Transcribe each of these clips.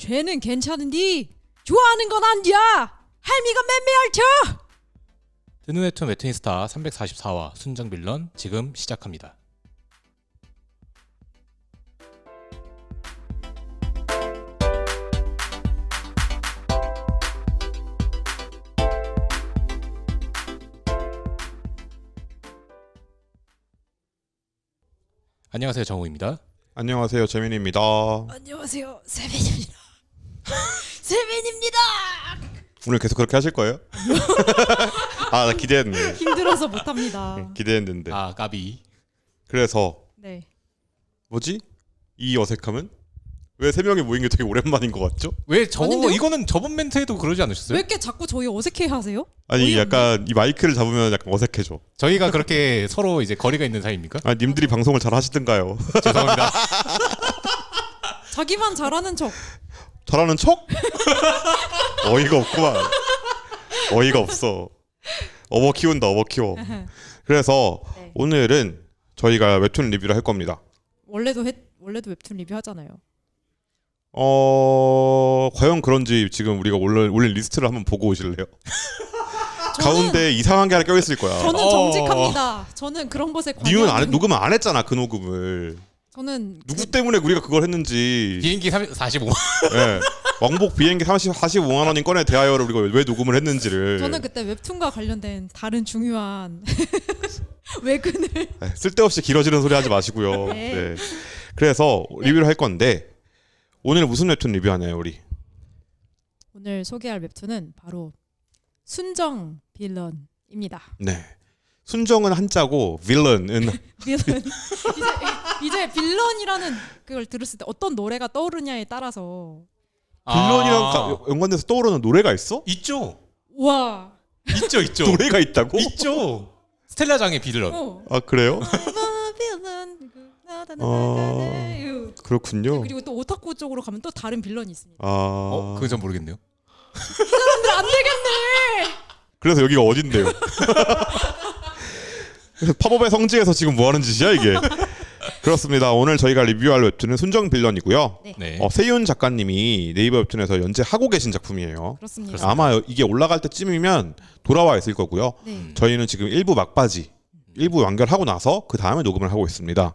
죄는 괜찮은디 좋아하는 건 안디야. 할미가 맴매알쳐. 드는 웹툰 웹툰스타 344화 순정 빌런 지금 시작합니다. 안녕하세요, 정우입니다. 안녕하세요, 재민입니다. 안녕하세요, 세빈입니다. 세빈입니다. 오늘 계속 그렇게 하실 거예요? 아, 나 기대했네. 힘들어서 못합니다. 기대했는데. 아, 까비. 그래서 네. 뭐지? 이 어색함은? 왜 세 명이 모인 게 되게 오랜만인 것 같죠? 왜 아닌데요? 이거는 저번 멘트에도 그러지 왜 않으셨어요? 이렇게 자꾸 저희 어색해하세요? 아니, 어이없네. 약간 이 마이크를 잡으면 약간 어색해져. 저희가 그렇게 서로 이제 거리가 있는 사이입니까? 아, 님들이 방송을 잘 하시던가요? 죄송합니다. 자기만 잘하는 척. 잘하는 척? 어이가 없구만. 어이가 없어. 어버 키운다, 어버 키워. 그래서 네. 오늘은 저희가 웹툰 리뷰를 할 겁니다. 원래도 웹툰 리뷰 하잖아요. 과연 그런지 지금 우리가 올린 리스트를 한번 보고 오실래요? 가운데 이상한 게 하나 껴있을 거야. 저는 정직합니다. 저는 그런 것에 니는 관여하는. 녹음을 안 했잖아, 그 녹음을. 저는 누구 때문에 우리가 그걸 했는지. 비행기 45만. 예. 왕복 비행기 45만 원인 건에 대하여를 우리가 왜 녹음을 했는지를. 저는 그때 웹툰과 관련된 다른 중요한 외근을. 네, 쓸데없이 길어지는 소리 하지 마시고요. 네. 네. 그래서 리뷰를 할 건데 오늘 무슨 웹툰 리뷰하나요, 우리? 오늘 소개할 웹툰은 바로 순정 빌런입니다. 네. 순정은 한자고 빌런은 빌런. 이제 빌런이라는 그걸 들었을 때 어떤 노래가 떠오르냐에 따라서 빌런이랑 연관돼서 떠오르는 노래가 있어? 있죠. 와. 있죠. 노래가 있다고? 있죠. 스텔라장의 빌런. 아, 그래요? 빌런. 그렇군요. 그리고 또 오타쿠 쪽으로 가면 또 다른 빌런이 있습니다. 그건 전 모르겠네요. 사람들 안 되겠네. 그래서 여기가 어딘데요? 그래서 팝업의 성지에서 지금 뭐 하는 짓이야 이게? 그렇습니다. 오늘 저희가 리뷰할 웹툰은 순정 빌런이고요. 네. 세윤 작가님이 네이버 웹툰에서 연재하고 계신 작품이에요. 그렇습니다. 아마 이게 올라갈 때쯤이면 돌아와 있을 거고요. 네. 저희는 지금 1부 막바지, 1부 완결하고 나서 그 다음에 녹음을 하고 있습니다.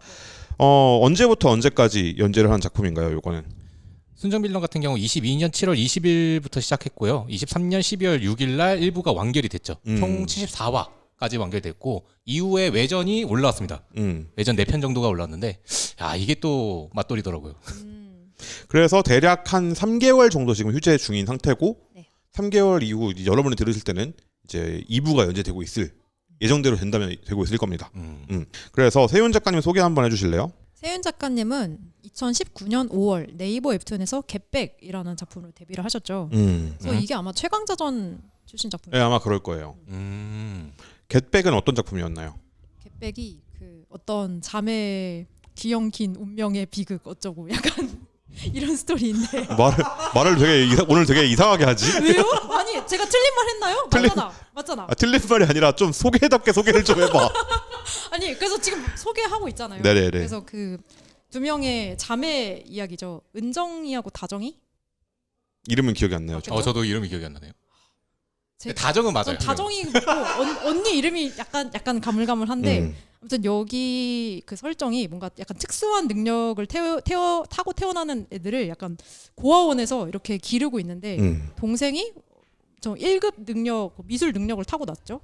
언제부터 언제까지 연재를 한 작품인가요, 요거는? 순정 빌런 같은 경우 22년 7월 20일부터 시작했고요. 23년 12월 6일 날 1부가 완결이 됐죠. 총 74화까지 완결됐고 이후에 외전이 올라왔습니다. 외전 4편 정도가 올라왔는데 야, 이게 또 맛돌이더라고요. 그래서 대략 한 3개월 정도 지금 휴재 중인 상태고 네. 3개월 이후 이제 여러분이 들으실 때는 이제 2부가 연재되고 있을 예정대로 된다면 되고 있을 겁니다. 그래서 세윤 작가님 소개 한번 해주실래요? 세윤 작가님은 2019년 5월 네이버 웹툰에서 겟백이라는 작품으로 데뷔를 하셨죠. 그래서 이게 아마 최강자전 출신 네, 작품이에요. 아마 그럴 거예요. 겟백은 어떤 작품이었나요? 겟백이 그 어떤 자매 기영킨 운명의 비극 어쩌고 약간 이런 스토리인데. 말을 되게 오늘 되게 이상하게 하지? 왜요? 아니 제가 틀린 말 했나요? 맞잖아. 틀린 말이 아니라 좀 소개답게 소개를 좀 해봐. 아니 그래서 지금 소개하고 있잖아요. 네네네. 그래서 그 두 명의 자매 이야기죠. 은정이하고 다정이. 이름은 기억이 안 나요. 저도 이름이 기억이 안 나네요. 제- 다정은 맞아요. 전 다정이 맞고 언니 이름이 약간 가물가물한데 아무튼 여기 그 설정이 뭔가 약간 특수한 능력을 타고 태어나는 애들을 약간 고아원에서 이렇게 기르고 있는데 동생이 저 1급 능력 미술 능력을 타고났죠.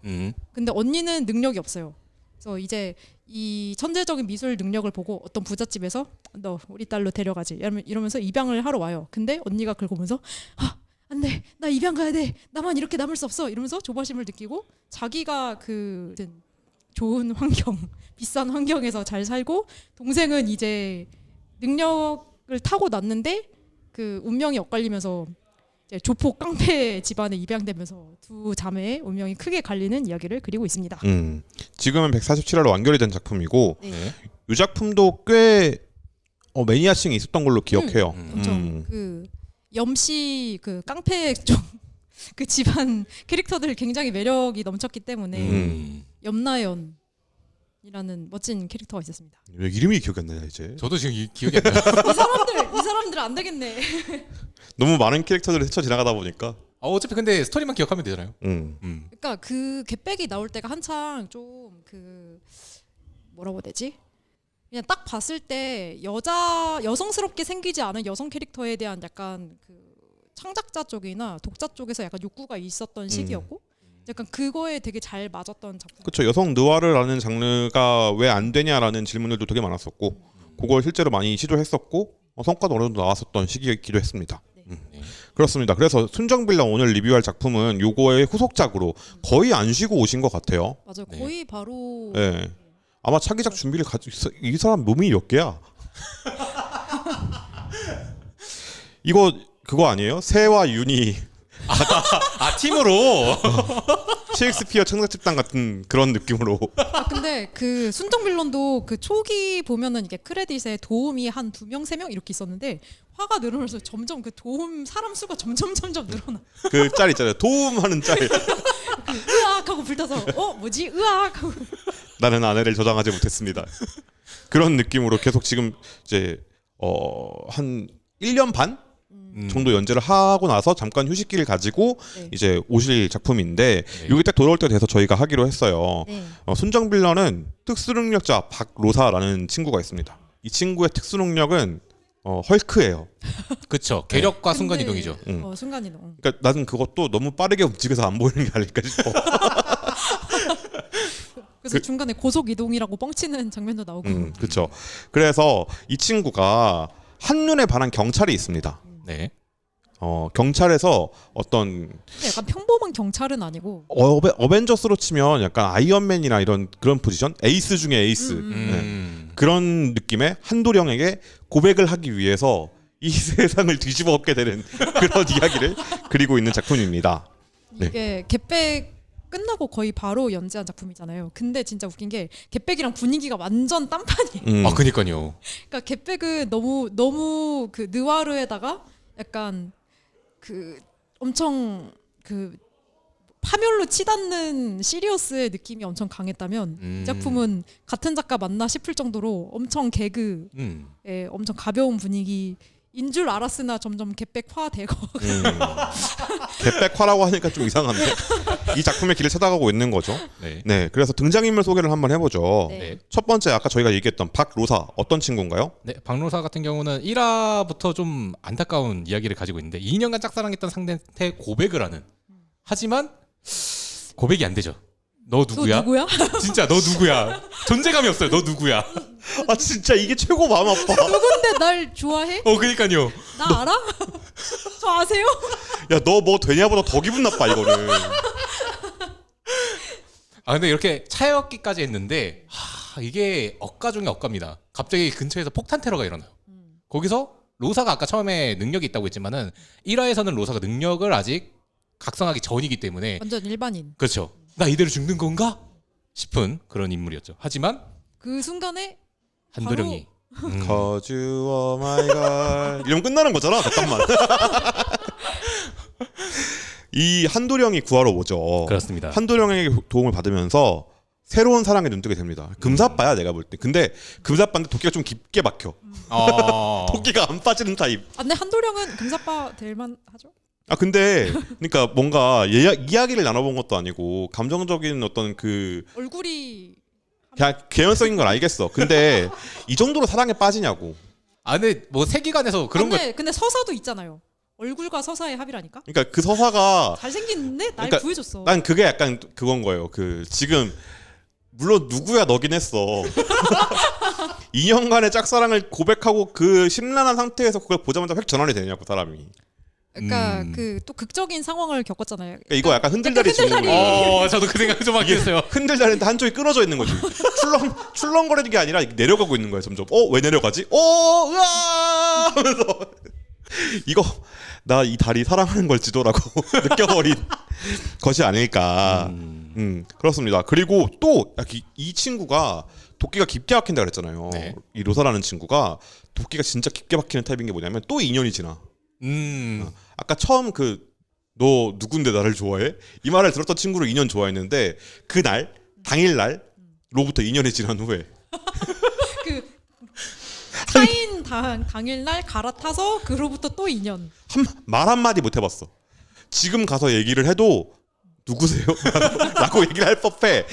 근데 언니는 능력이 없어요. 그래서 이제 이 천재적인 미술 능력을 보고 어떤 부잣집에서 너 우리 딸로 데려가지 이러면서 입양을 하러 와요. 근데 언니가 그걸 보면서 안 돼. 나 입양 가야 돼. 나만 이렇게 남을 수 없어. 이러면서 조바심을 느끼고 자기가 그 좋은 환경, 비싼 환경에서 잘 살고 동생은 이제 능력을 타고 났는데 그 운명이 엇갈리면서 이제 조폭 깡패 집안에 입양되면서 두 자매의 운명이 크게 갈리는 이야기를 그리고 있습니다. 지금은 147화로 완결이 된 작품이고 네. 이 작품도 꽤 매니아층이 있었던 걸로 기억해요. 엄청 그 염씨 그 깡패 쪽 그 집안 캐릭터들 굉장히 매력이 넘쳤기 때문에 염나연이라는 멋진 캐릭터가 있었습니다. 왜 이름이 기억이 안 나냐 이제? 저도 지금 기억이 안 나요. 이 사람들 안 되겠네. 너무 많은 캐릭터들을 스쳐 지나가다 보니까. 어차피 근데 스토리만 기억하면 되잖아요. 그러니까 그 겟백이 나올 때가 한창 좀 그 뭐라고 해야 되지? 그냥 딱 봤을 때 여성스럽게 생기지 않은 여성 캐릭터에 대한 약간 그 창작자 쪽이나 독자 쪽에서 약간 욕구가 있었던 시기였고 약간 그거에 되게 잘 맞았던 작품. 그렇죠. 여성 느와르라는 장르가 왜 안 되냐라는 질문들도 되게 많았었고 그걸 실제로 많이 시도했었고 성과도 어느 정도 나왔었던 시기이기도 했습니다. 그렇습니다. 그래서 순정빌런 오늘 리뷰할 작품은 요거의 후속작으로 거의 안 쉬고 오신 것 같아요. 맞아요. 거의 바로 네. 아마 차기작 준비를 가지고 있어. 이 사람 몸이 몇 개야? 이거 그거 아니에요? 새와 윤이 팀으로. 셰익스피어 청사집단 같은 그런 느낌으로. 근데 그 순정빌런도 그 초기 보면은 이게 크레딧에 도움이 한 2명, 3명 이렇게 있었는데 화가 늘어나면서 점점 그 도움 사람 수가 점점 늘어나. 그 짤 있잖아요. 도움하는 짤. 으악 하고 불타서 뭐지? 으악 하고. 나는 아내를 저장하지 못했습니다. 그런 느낌으로 계속 지금 이제 한 1년 반 정도 연재를 하고 나서 잠깐 휴식기를 가지고 네. 이제 오실 작품인데 여기 딱 돌아올 때 돼서 저희가 하기로 했어요. 네. 순정빌런은 특수능력자 박로사라는 친구가 있습니다. 이 친구의 특수능력은 헐크예요. 그쵸. 계력과 근데, 순간 이동이죠. 순간이동. 그러니까 나는 그것도 너무 빠르게 움직여서 안 보이는 게 아닐까 싶어. 그래서 중간에 고속 이동이라고 뻥치는 장면도 나오고. 그렇죠. 그래서 이 친구가 한눈에 반한 경찰이 있습니다. 네. 경찰에서 어떤 근데 약간 평범한 경찰은 아니고. 어벤져스로 치면 약간 아이언맨이나 이런 그런 포지션, 에이스 중에 에이스. 네. 그런 느낌의 한도령에게 고백을 하기 위해서 이 세상을 뒤집어 엎게 되는 그런 이야기를 그리고 있는 작품입니다. 네. 이게 겟백 끝나고 거의 바로 연재한 작품이잖아요. 근데 진짜 웃긴 게 겟백이랑 분위기가 완전 딴판이에요. 그니까요. 그러니까 겟백은 너무 그 느와르에다가 약간 그 엄청 그 파멸로 치닫는 시리어스의 느낌이 엄청 강했다면 이 작품은 같은 작가 맞나 싶을 정도로 엄청 개그에 엄청 가벼운 분위기인 줄 알았으나 점점 겟백화되고 겟백화라고 하니까 좀 이상한데 이 작품의 길을 찾아가고 있는 거죠. 네. 네, 그래서 등장인물 소개를 한번 해보죠. 네. 첫 번째 아까 저희가 얘기했던 박로사 어떤 친구인가요? 네, 박로사 같은 경우는 1화부터 좀 안타까운 이야기를 가지고 있는데 2년간 짝사랑했던 상대한테 고백을 하는. 하지만 고백이 안 되죠. 너 누구야? 너 누구야? 진짜 너 누구야? 존재감이 없어요. 너 누구야? 아 진짜 이게 최고 마음 아파. 누군데 날 좋아해? 그니까요. 나 알아? 저 아세요? 야 너 뭐 되냐보다 더 기분 나빠 이거는. 근데 이렇게 차였기까지 했는데 이게 억가 중에 억가입니다. 갑자기 근처에서 폭탄 테러가 일어나요. 거기서 로사가 아까 처음에 능력이 있다고 했지만은 1화에서는 로사가 능력을 아직 각성하기 전이기 때문에 완전 일반인. 그렇죠. 나 이대로 죽는 건가 싶은 그런 인물이었죠. 하지만 그 순간에 한도령이 Cause you are my God 이러면 끝나는 거잖아. 잠깐만. 이 한도령이 구하러 오죠. 그렇습니다. 한도령에게 도움을 받으면서 새로운 사랑에 눈뜨게 됩니다. 금사빠야 내가 볼 때. 근데 금사빠인데 도끼가 좀 깊게 박혀. 도끼가 안 빠지는 타입. 근데 한도령은 금사빠 될만 하죠? 근데 그러니까 뭔가 이야기를 나눠본 것도 아니고 감정적인 어떤 그 얼굴이 그냥 개연성인 건 알겠어. 근데 이 정도로 사랑에 빠지냐고. 근데 뭐 세계관에서 그런 거 근데 서사도 있잖아요. 얼굴과 서사의 합이라니까. 그러니까 그 서사가 잘생긴데 날 그러니까 구해줬어. 난 그게 약간 그건 거예요. 그 지금 물론 누구야 너긴 했어. 2년간의 짝사랑을 고백하고 그 심란한 상태에서 그걸 보자마자 획 전환이 되냐고 사람이. 그러니까 그 또 극적인 상황을 겪었잖아요. 그러니까 이거 약간 흔들다리 흔들다리. 증후군. 저도 그 생각 좀 하긴 했어요. 흔들다리인데 한쪽이 끊어져 있는 거지. 출렁거리는 게 아니라 내려가고 있는 거예요. 점점. 왜 내려가지? 으아! 하면서 이거 나 이 다리 사랑하는 걸지도라고 느껴버린 것이 아닐까. 그렇습니다. 그리고 또 이 친구가 도끼가 깊게 박힌다 그랬잖아요. 네. 이 로사라는 친구가 도끼가 진짜 깊게 박히는 타입인 게 뭐냐면 또 2년이 지나. 아까 처음 너 누군데 나를 좋아해? 이 말을 들었던 친구를 2년 좋아했는데 그날 당일날로부터 2년이 지난 후에 그 당일날 갈아타서 그로부터 또 2년. 말 한마디 못 해봤어. 지금 가서 얘기를 해도 누구세요? 라고 얘기를 할 법해.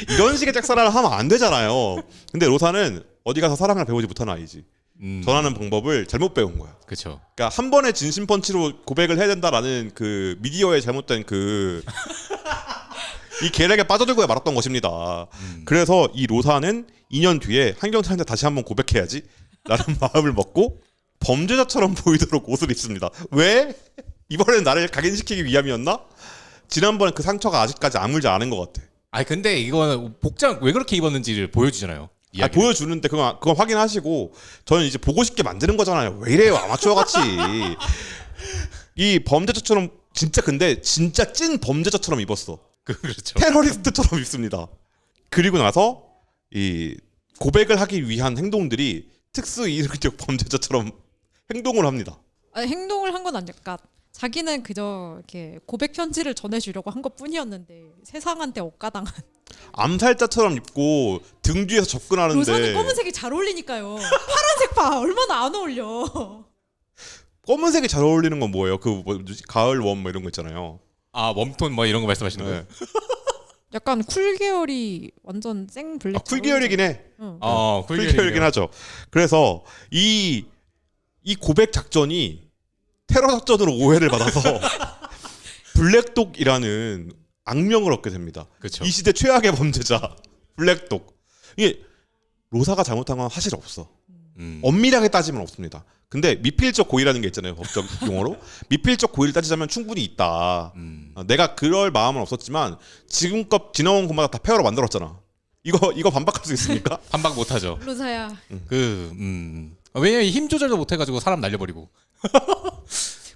이런 식의 짝사랑을 하면 안 되잖아요. 근데 로사는 어디 가서 사랑을 배우지 못한 아이지. 전하는 방법을 잘못 배운 거야. 그렇죠. 그러니까 한 번의 진심 펀치로 고백을 해야 된다라는 그 미디어의 잘못된 이 계략에 빠져들고 말았던 것입니다. 그래서 이 로사는 2년 뒤에 한경찰한테 다시 한번 고백해야지 라는 마음을 먹고 범죄자처럼 보이도록 옷을 입습니다. 왜? 이번에는 나를 각인시키기 위함이었나? 지난번에 그 상처가 아직까지 아물지 않은 것 같아. 아니 근데 이거는 복장 왜 그렇게 입었는지를 보여주잖아요. 보여주는데 그건 확인하시고 저는 이제 보고 싶게 만드는 거잖아요. 왜 이래요 아마추어 같이. 이 범죄자처럼 근데 진짜 찐 범죄자처럼 입었어. 그렇죠. 테러리스트처럼 입습니다. 그리고 나서 이 고백을 하기 위한 행동들이 특수 이력적 범죄자처럼 행동을 합니다. 아니, 행동을 한 건 아니까 자기는 그저 이렇게 고백 편지를 전해주려고 한 것뿐이었는데 세상한테 억가당한. 암살자처럼 입고 등 뒤에서 접근하는데 로사는 검은색이 잘 어울리니까요. 파란색 봐 얼마나 안 어울려. 검은색이 잘 어울리는 건 뭐예요? 가을 웜 뭐 이런 거 있잖아요. 아 웜톤 뭐 이런 거 말씀하시는 거예요? 약간 쿨 계열이 완전 생 블랙. 쿨 계열이긴 해. 응. 쿨 계열이긴 하죠. 그래서 이 고백 작전이 테러 작전으로 오해를 받아서 블랙독이라는 악명을 얻게 됩니다. 그쵸. 이 시대 최악의 범죄자 블랙독. 이게 로사가 잘못한 건 사실 없어. 엄밀하게 따지면 없습니다. 근데 미필적 고의라는 게 있잖아요. 법적 용어로. 미필적 고의를 따지자면 충분히 있다. 내가 그럴 마음은 없었지만 지금껏 지나온 곳마다 다 폐허로 만들었잖아. 이거 반박할 수 있습니까? 반박 못하죠. 로사야. 왜냐면 힘 조절도 못해가지고 사람 날려버리고.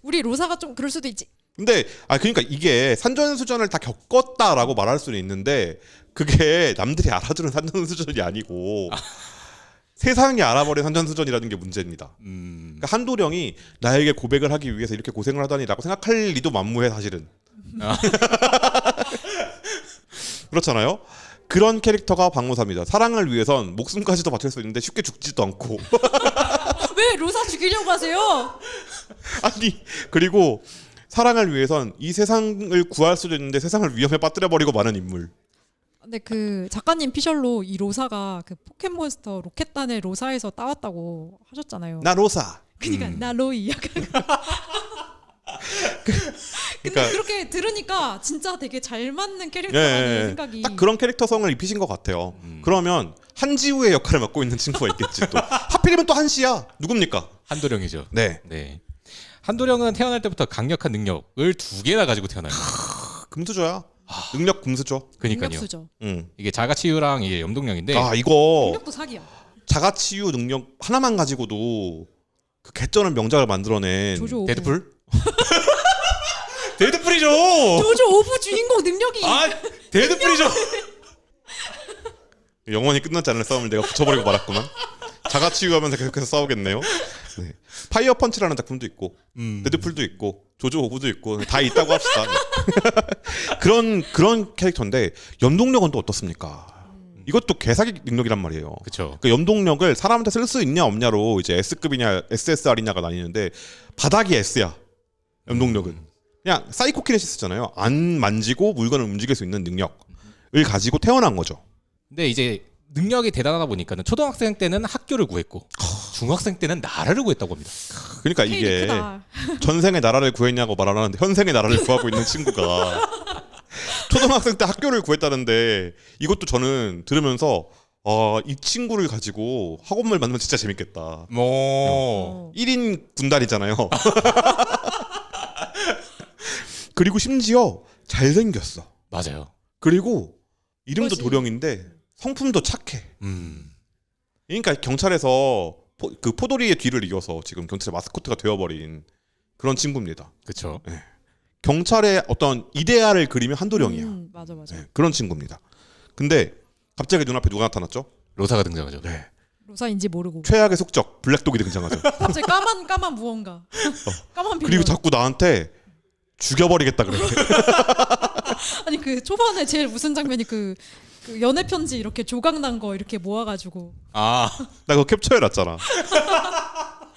우리 로사가 좀 그럴 수도 있지. 근데 그러니까 이게 산전수전을 다 겪었다라고 말할 수는 있는데 그게 남들이 알아주는 산전수전이 아니고 세상이 알아버린 산전수전이라는 게 문제입니다. 그러니까 한도령이 나에게 고백을 하기 위해서 이렇게 고생을 하다니라고 생각할 리도 만무해 사실은. 그렇잖아요. 그런 캐릭터가 박무사입니다. 사랑을 위해선 목숨까지도 바칠 수 있는데 쉽게 죽지도 않고. 왜 로사 죽이려고 하세요? 아니 그리고 사랑을 위해선 이 세상을 구할 수도 있는데 세상을 위험에 빠뜨려버리고 마는 인물. 근데 그 작가님 피셜로 이 로사가 그 포켓몬스터 로켓단의 로사에서 따왔다고 하셨잖아요. 나 로사. 그러니까 나 로이 약간. 근데 그러니까 그렇게 들으니까 진짜 되게 잘 맞는 캐릭터라는 생각이. 딱 그런 캐릭터성을 입히신 것 같아요. 그러면 한지우의 역할을 맡고 있는 친구가 있겠지 또. 하필이면 또 한시야. 누굽니까? 한도령이죠. 네. 한도령은 태어날 때부터 강력한 능력을 2개나 가지고 태어나요. 금수저야. 능력 금수저. 그러니까요. 능력수죠. 이게 자가치유랑 이게 염동력인데. 이거 능력도 사기야. 자가치유 능력 하나만 가지고도 그 개쩌는 명작을 만들어낸 조조 오브. 데드풀? 데드풀이죠. 조조 오브 주인공 능력이. 데드풀이죠. 영원히 끝나지 않을 싸움을 내가 붙여버리고 말았구만. 자가치유하면서 계속해서 싸우겠네요. 네. 파이어 펀치라는 작품도 있고 데드풀도 있고 조조 오브도 있고 다 있다고 합시다. 네. 그런 캐릭터인데 염동력은 또 어떻습니까? 이것도 개사기 능력이란 말이에요. 그렇죠. 그 염동력을 사람한테 쓸 수 있냐 없냐로 이제 S급이냐 SSR이냐가 나뉘는데 바닥이 S야. 염동력은 그냥 사이코키네시스잖아요. 안 만지고 물건을 움직일 수 있는 능력을 가지고 태어난 거죠. 근데 이제 능력이 대단하다 보니까는 초등학생 때는 학교를 구했고 중학생 때는 나라를 구했다고 합니다. 그러니까 스케일이 이게 크다. 전생의 나라를 구했냐고 말 안 하는데 현생의 나라를 구하고 있는 친구가 초등학생 때 학교를 구했다는데 이것도 저는 들으면서 이 친구를 가지고 학원물 만들면 진짜 재밌겠다. 1인 군단이잖아요. 그리고 심지어 잘생겼어. 맞아요. 그리고 이름도 그것이- 도령인데 성품도 착해. 그러니까 경찰에서 그 포도리의 뒤를 이어서 지금 경찰의 마스코트가 되어버린 그런 친구입니다. 그렇죠. 경찰의 어떤 이데알을 그리면 한도령이야. 맞아. 네, 그런 친구입니다. 근데 갑자기 눈앞에 누가 나타났죠? 로사가 등장하죠. 네. 로사인지 모르고. 최악의 속적 블랙독이 등장하죠. 갑자기 까만 무언가. 까만 빌런. 그리고 자꾸 나한테 죽여버리겠다 그래. 아니 그 초반에 제일 무슨 장면이 그 그 연애 편지 이렇게 조각난 거 이렇게 모아가지고 아, 나 그거 캡처해놨잖아.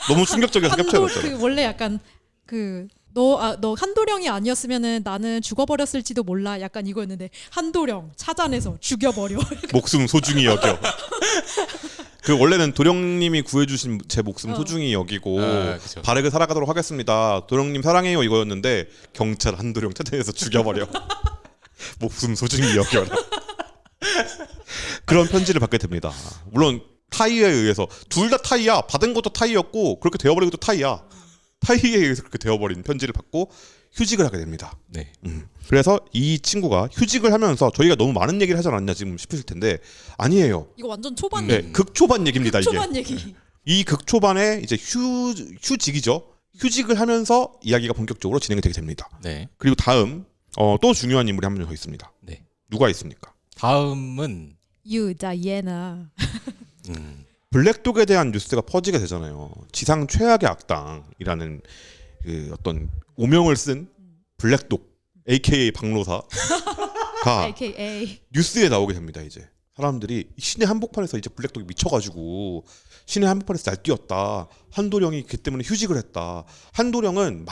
너무 충격적이어서 캡처해놨잖아. 그 원래 약간 그 너 한도령이 아니었으면은 나는 죽어버렸을지도 몰라. 약간 이거였는데 한도령 찾아내서 죽여버려. 목숨 소중히 여겨. 그 원래는 도령님이 구해주신 제 목숨 소중히 여기고 그쵸. 바르게 살아가도록 하겠습니다. 도령님 사랑해요 이거였는데 경찰 한도령 찾아내서 죽여버려. 목숨 소중히 여겨라. 그런 편지를 받게 됩니다. 물론 타이에 의해서 둘 다 타이야. 받은 것도 타이였고 그렇게 되어버린 것도 타이야. 타이에 의해서 그렇게 되어버린 편지를 받고 휴직을 하게 됩니다. 네. 그래서 이 친구가 휴직을 하면서 저희가 너무 많은 얘기를 하지 않았냐 지금 싶으실 텐데 아니에요. 이거 완전 초반 네, 극초반 얘기입니다. 초반 이게. 얘기. 이 극초반에 이제 휴직이죠. 휴직을 하면서 이야기가 본격적으로 진행이 되게 됩니다. 네. 그리고 다음 또 중요한 인물이 한 명 더 있습니다. 네. 누가 있습니까? 다음은 유다이에나. 블랙독에 대한 뉴스가 퍼지게 되잖아요. 지상 최악의 악당이라는 그 어떤 오명을 쓴 블랙독, AKA 박로사가 AKA 뉴스에 나오게 됩니다. 이제 사람들이 신의 한복판에서 이제 블랙독이 미쳐가지고 신의 한복판에서 날뛰었다. 한도령이 그 때문에 휴직을 했다. 한도령은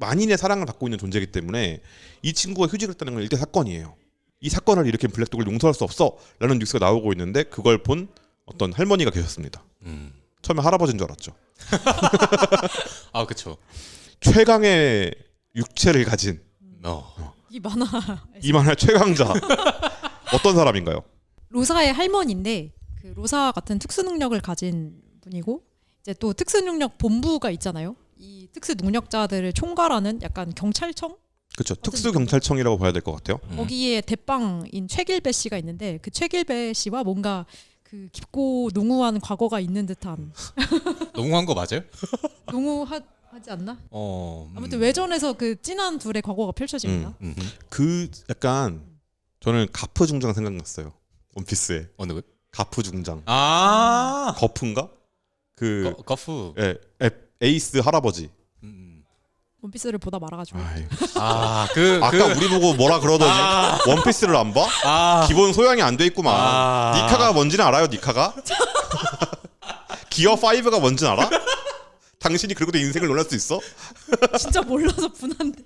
만인의 사랑을 받고 있는 존재이기 때문에 이 친구가 휴직을 했다는 건 일대 사건이에요. 이 사건을 일으킨 블랙독을 용서할 수 없어라는 뉴스가 나오고 있는데 그걸 본 어떤 할머니가 계셨습니다. 처음에 할아버지인 줄 알았죠. 아, 그렇죠. 최강의 육체를 가진 이 만화 이만한 최강자 어떤 사람인가요? 로사의 할머니인데 그 로사 같은 특수 능력을 가진 분이고 이제 또 특수 능력 본부가 있잖아요. 이 특수 능력자들을 총괄하는 약간 경찰청 그렇죠. 특수 경찰청이라고 봐야 될 것 같아요. 거기에 대빵인 최길배 씨가 있는데 그 최길배 씨와 뭔가 그 깊고 농후한 과거가 있는 듯한 농후한 거 맞아요? 농후하지 않나? 어. 아무튼 외전에서 그 진한 둘의 과거가 펼쳐집니다. 그 약간 저는 가프 중장 생각났어요. 원피스에 어느 거? 가프 중장. 아. 거프인가? 그 거프. 예, 에이스 할아버지. 원피스를 보다 말아가지고 아까 우리 보고 뭐라 그러더니 원피스를 안 봐? 기본 소양이 안 돼 있구만. 니카가 뭔지는 알아요? 니카가? 기어 5가 뭔지는 알아? 당신이 그러고도 인생을 놀랄 수 있어? 진짜 몰라서 분한데.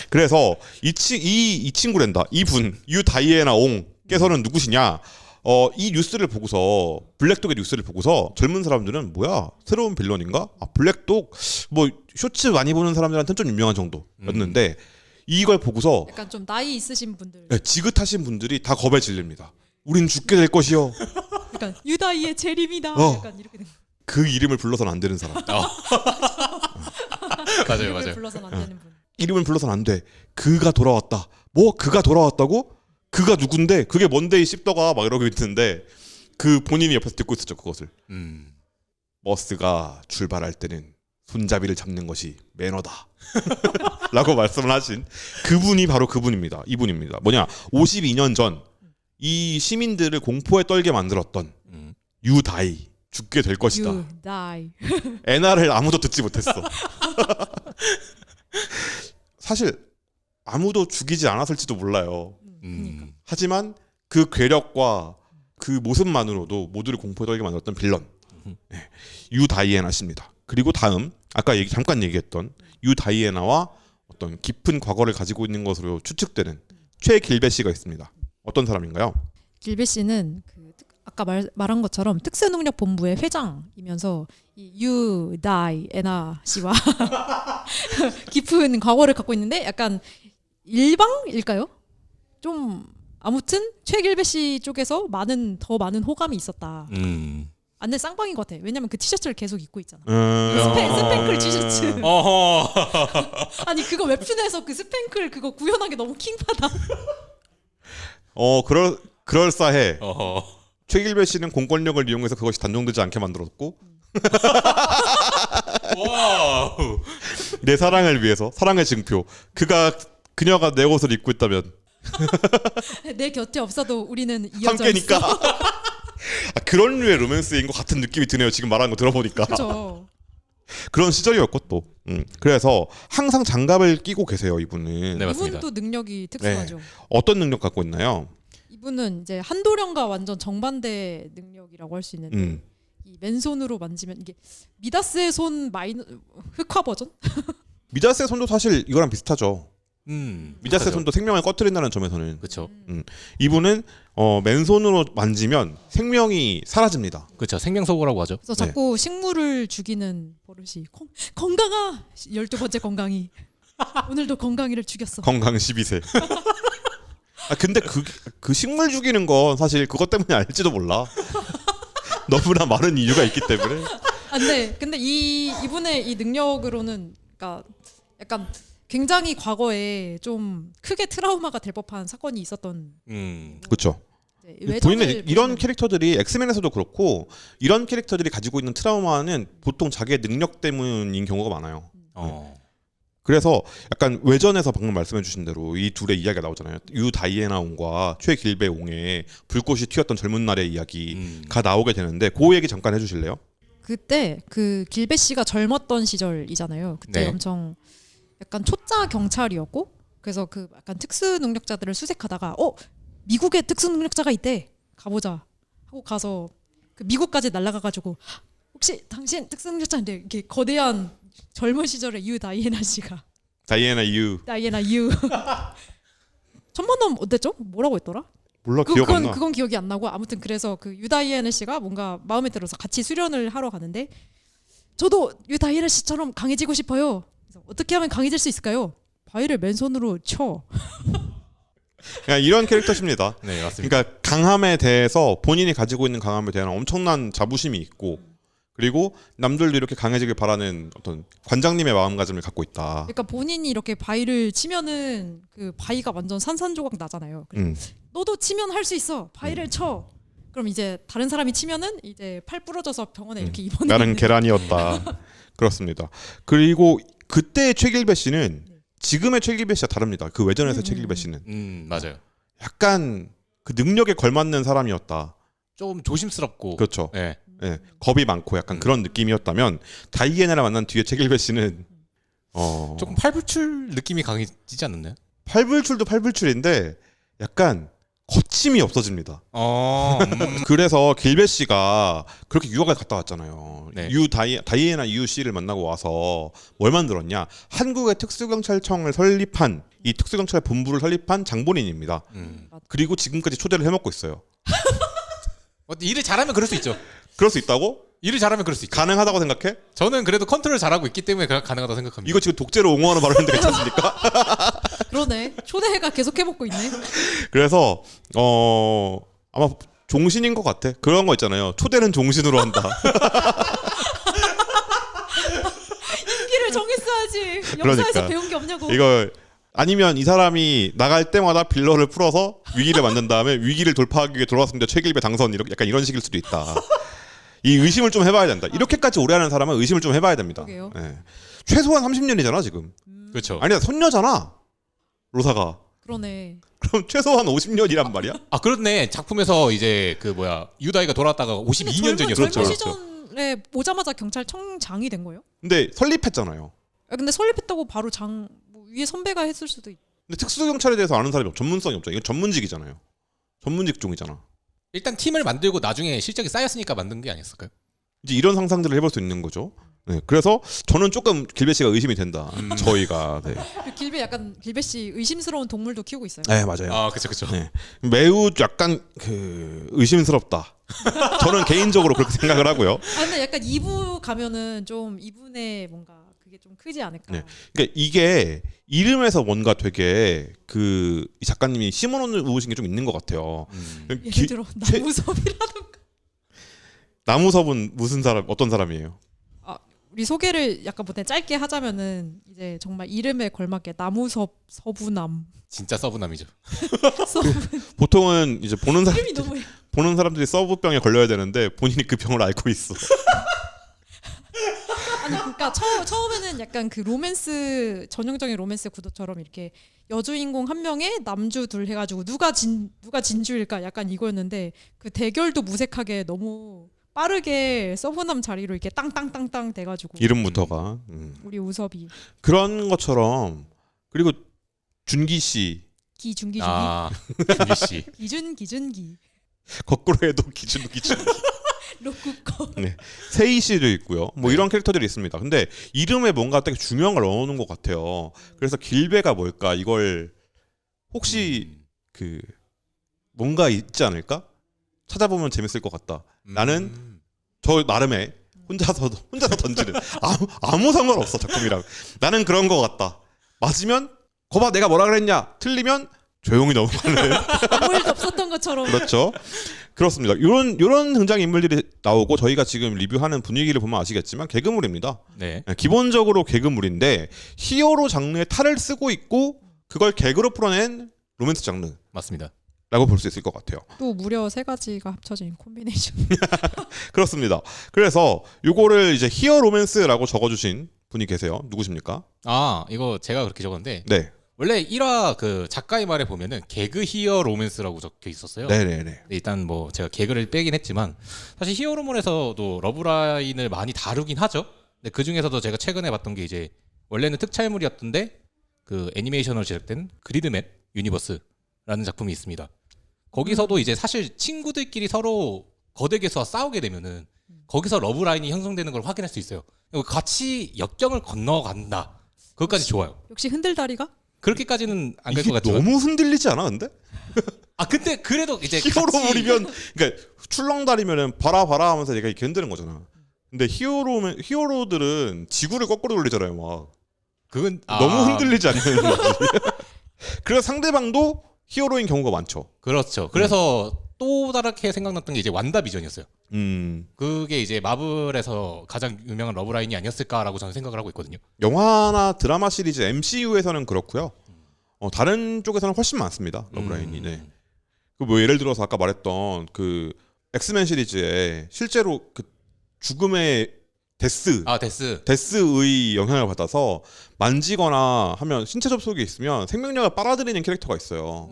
그래서 이 친구랜다. 이분 유다이애나 옹께서는 누구시냐? 이 뉴스를 보고서 블랙독의 뉴스를 보고서 젊은 사람들은 뭐야 새로운 빌런인가? 블랙독 뭐 쇼츠 많이 보는 사람들한테는 좀 유명한 정도였는데 이걸 보고서 약간 좀 나이 있으신 분들. 네, 지긋하신 분들이 다 겁에 질립니다. 우린 죽게 될 것이요. 약간 유다이의 재림이다. 약간 이렇게 된. 그 이름을 불러서는 안 되는 사람. 맞아요, 이름을 맞아요. 불러서는 안 되는 분. 이름을 불러서는 안 돼. 그가 돌아왔다. 뭐 그가 돌아왔다고? 그가 누군데? 그게 뭔데 이 씹더가 막 이러고 있는데 그 본인이 옆에서 듣고 있었죠 그것을. 버스가 출발할 때는 손잡이를 잡는 것이 매너다. 라고 말씀을 하신 그분이 바로 그분입니다. 이분입니다. 뭐냐 52년 전 이 시민들을 공포에 떨게 만들었던 유다이 죽게 될 것이다. 유다이. 애나를 아무도 듣지 못했어. 사실 아무도 죽이지 않았을지도 몰라요. 그러니까. 하지만 그 괴력과 그 모습만으로도 모두를 공포에 떨게 만들었던 빌런 유다이애나 씨입니다. 그리고 다음 아까 잠깐 얘기했던 유다이애나와 어떤 깊은 과거를 가지고 있는 것으로 추측되는 최길배 씨가 있습니다. 어떤 사람인가요? 길배 씨는 그 아까 말한 것처럼 특수능력 본부의 회장이면서 이 유다이애나 씨와 깊은 과거를 갖고 있는데 약간 일방일까요? 좀 아무튼 최길배 씨 쪽에서 더 많은 호감이 있었다. 안내 쌍방인 것 같아. 왜냐면 그 티셔츠를 계속 입고 있잖아. 스팽클 티셔츠. 아니 그거 웹툰에서 그 스팽클 그거 구현한 게 너무 킹받아. 그럴싸해. 최길배 씨는 공권력을 이용해서 그것이 단종되지 않게 만들었고 와우. 내 사랑을 위해서 사랑의 증표 그녀가 내 옷을 입고 있다면 내 곁에 없어도 우리는 이어져 함께니까. 있어. 그런 류의 로맨스인 것 같은 느낌이 드네요. 지금 말하는 거 들어보니까. 그렇죠. 그런 시절이었고 또. 그래서 항상 장갑을 끼고 계세요. 이분은. 네, 맞습니다. 이분도 능력이 특수하죠. 어떤 능력 갖고 있나요? 이분은 이제 한도령과 완전 정반대 능력이라고 할 수 있는데 이 맨손으로 만지면 이게 미다스의 손 흑화 버전? 미다스의 손도 사실 이거랑 비슷하죠. 미다스의 손도 생명을 꺼트린다는 점에서는 그렇죠. 이분은 맨손으로 만지면 생명이 사라집니다. 그렇죠. 생명소고라고 하죠. 그래서 자꾸 식물을 죽이는 버릇이 건강아 12번째 건강이 오늘도 건강이를 죽였어. 건강 12세. 근데 그 식물 죽이는 건 사실 그것 때문에 알지도 몰라. 너무나 많은 이유가 있기 때문에. 근데 이분의 이 능력으로는 그러니까 약간 굉장히 과거에 좀 크게 트라우마가 될 법한 사건이 있었던. 그렇죠. 본인은 이런 캐릭터들이 엑스맨에서도 그렇고 이런 캐릭터들이 가지고 있는 트라우마는 보통 자기의 능력 때문인 경우가 많아요. 그래서 약간 외전에서 방금 말씀해주신 대로 이 둘의 이야기가 나오잖아요. 유 다이애나 옹과 최 길베 옹의 불꽃이 튀었던 젊은 날의 이야기가 나오게 되는데 그 얘기 잠깐 해주실래요? 그때 그 길베 씨가 젊었던 시절이잖아요. 그때 네. 엄청 약간 초짜 경찰이었고 그래서 그 약간 특수 능력자들을 수색하다가 미국에 특수 능력자가 있대 가보자 하고 가서 그 미국까지 날아가가지고 혹시 당신 특수 능력자인데 이렇게 거대한 젊은 시절의 유 다이애나 씨가 다이애나 유 천만 원 어땠죠? 뭐라고 했더라? 몰라 기억 안 나. 그건 기억이 안 나고 아무튼 그래서 그 유 다이애나 씨가 뭔가 마음에 들어서 같이 수련을 하러 가는데 저도 유 다이애나 씨처럼 강해지고 싶어요. 그래서 어떻게 하면 강해질 수 있을까요? 바위를 맨손으로 쳐. 그냥 이런 캐릭터십니다. 네, 맞습니다. 그러니까 강함에 대해서 본인이 가지고 있는 강함에 대한 엄청난 자부심이 있고 그리고 남들도 이렇게 강해지길 바라는 어떤 관장님의 마음가짐을 갖고 있다. 그러니까 본인이 이렇게 바위를 치면은 그 바위가 완전 산산조각 나잖아요. 너도 치면 할 수 있어. 바위를 쳐. 그럼 이제 다른 사람이 치면은 이제 팔 부러져서 병원에 이렇게 입원해. 나는 계란이었다. 그렇습니다. 그리고 그때의 최길배 씨는 지금의 최길배 씨와 다릅니다. 그 외전에서 최길배 씨는 맞아요. 약간 그 능력에 걸맞는 사람이었다. 좀 조심스럽고. 그렇죠. 네. 네, 겁이 많고 약간 그런 느낌이었다면 다이애나를 만난 뒤에 최길배 씨는 조금 팔불출 느낌이 강해지지 않았나요? 팔불출도 팔불출인데 약간 거침이 없어집니다. 그래서 길배 씨가 그렇게 유학을 갔다 왔잖아요. 네. 다이애나 유 씨를 만나고 와서 뭘 만들었냐? 한국의 특수경찰청을 설립한 이 특수경찰 본부를 설립한 장본인입니다. 그리고 지금까지 초대를 해먹고 있어요. 일을 잘하면 그럴 수 있죠. 그럴 수 있다고? 일을 잘하면 그럴 수 있죠. 가능하다고 생각해? 저는 그래도 컨트롤 잘하고 있기 때문에 가능하다고 생각합니다. 이거 지금 독재로 옹호하는 발언인데 괜찮습니까? 그러네. 초대해가 계속 해먹고 있네. 그래서 아마 종신인 것 같아. 그런 거 있잖아요. 초대는 종신으로 한다. 인기를 정했어야지. 영사에서 그러니까. 배운 게 없냐고. 이거 아니면 이 사람이 나갈 때마다 빌런을 풀어서 위기를 만든 다음에 위기를 돌파하기 위해 돌아왔습니다. 최길배 당선 이렇게 약간 이런 식일 수도 있다. 이 의심을 좀 해봐야 된다. 이렇게까지 오래 하는 사람은 의심을 좀 해봐야 됩니다. 네. 최소한 30년이잖아 지금. 그렇죠. 아니야 손녀잖아. 로사가. 그러네. 그럼 최소한 50년이란 말이야? 그렇네. 작품에서 이제 유다이가 돌아왔다가 52년 전이었죠. 젊은 시절에 오자마자 경찰청장이 된 거예요? 근데 설립했잖아요. 근데 설립했다고 바로 위에 선배가 했을 수도 있. 근데 특수경찰에 대해서 아는 사람이 전문성이 없잖아. 이건 전문직이잖아요. 전문 직종이잖아. 일단 팀을 만들고 나중에 실적이 쌓였으니까 만든 게 아니었을까요? 이제 이런 상상들을 해볼 수 있는 거죠. 네, 그래서 저는 조금 길배 씨가 의심이 된다. 저희가. 네. 길배 씨 의심스러운 동물도 키우고 있어요. 네 맞아요. 그렇죠. 네. 매우 약간 의심스럽다. 저는 개인적으로 그렇게 생각을 하고요. 근데 약간 2부 가면은 좀 이분의 뭔가 그게 좀 크지 않을까. 네. 그러니까 이게 이름에서 뭔가 되게 이 작가님이 심어놓으신 게 좀 있는 것 같아요. 예를 들어 나무섭이라던가. 나무섭은 무슨 사람 어떤 사람이에요? 우리 소개를 약간 보통 짧게 하자면은 이제 정말 이름에 걸맞게 나무섭 서부남. 진짜 서브남이죠. 보통은 이제 이름이 너무 보는 사람들이 서브병에 걸려야 되는데 본인이 그 병을 앓고 있어. 아니 그러니까 처음에는 약간 그 로맨스 전형적인 로맨스 구도처럼 이렇게 여주인공 한 명에 남주 둘 해가지고 누가 진주일까 약간 이거였는데 그 대결도 무색하게 너무 빠르게 서브남 자리로 이렇게 땅땅땅땅 돼가지고 이름부터가 우리 우섭이 그런 것처럼. 그리고 준기 씨 기준기 아, 준기 씨. 기준기 거꾸로 해도 기준. 로쿠꺼. 네. 세이 씨도 있고요. 뭐 이런 캐릭터들이 있습니다. 근데 이름에 뭔가 되게 중요한 걸 넣어놓은 것 같아요. 그래서 길베가 뭘까? 이걸 혹시 그 뭔가 있지 않을까? 찾아보면 재밌을 것 같다. 나는 저 나름의 혼자서 던지는 아무 상관없어 작품이랑. 나는 그런 것 같다. 맞으면 거봐 내가 뭐라 그랬냐. 틀리면 조용히 넘어가는. 아무 일도 없었던 것처럼. 그렇죠. 그렇습니다. 이런 등장 인물들이 나오고 저희가 지금 리뷰하는 분위기를 보면 아시겠지만 개그물입니다. 네. 기본적으로 개그물인데 히어로 장르의 탈을 쓰고 있고 그걸 개그로 풀어낸 로맨스 장르라고 맞습니다. 볼 수 있을 것 같아요. 또 무려 3가지가 합쳐진 콤비네이션. 그렇습니다. 그래서 요거를 이제 히어 로맨스라고 적어주신 분이 계세요. 누구십니까? 아, 이거 제가 그렇게 적었는데 네. 원래 1화 그 작가의 말에 보면은 개그 히어 로맨스라고 적혀 있었어요. 네네네. 근데 일단 뭐 제가 개그를 빼긴 했지만 사실 히어로물에서도 러브라인을 많이 다루긴 하죠. 근데 그 중에서도 제가 최근에 봤던 게 이제 원래는 특촬물이었던데 그 애니메이션으로 제작된 그리드맨 유니버스라는 작품이 있습니다. 거기서도 이제 사실 친구들끼리 서로 거대 괴수와 싸우게 되면은 거기서 러브라인이 형성되는 걸 확인할 수 있어요. 같이 역경을 건너간다. 그것까지 좋아요. 역시 흔들다리가? 그렇게까지는 안 갈 이게 것 같지만. 너무 흔들리지 않아 근데? 아 근데 그래도 이제 히어로물이면 그러니까 출렁다리면은 봐라 하면서 얘가 이렇게 흔드는 거잖아. 근데 히어로들은 지구를 거꾸로 돌리잖아요. 막 그건 너무 흔들리지 않는 거지. 그래서 상대방도 히어로인 경우가 많죠. 그렇죠. 그래서 또 다르게 생각났던 게 이제 완다비전이었어요. 그게 이제 마블에서 가장 유명한 러브라인이 아니었을까라고 저는 생각을 하고 있거든요. 영화나 드라마 시리즈 MCU에서는 그렇고요. 다른 쪽에서는 훨씬 많습니다. 러브라인이. 네. 그 뭐 예를 들어서 아까 말했던 그 엑스맨 시리즈에 실제로 그 죽음의 데스의 영향을 받아서 만지거나 하면 신체 접촉이 있으면 생명력을 빨아들이는 캐릭터가 있어요.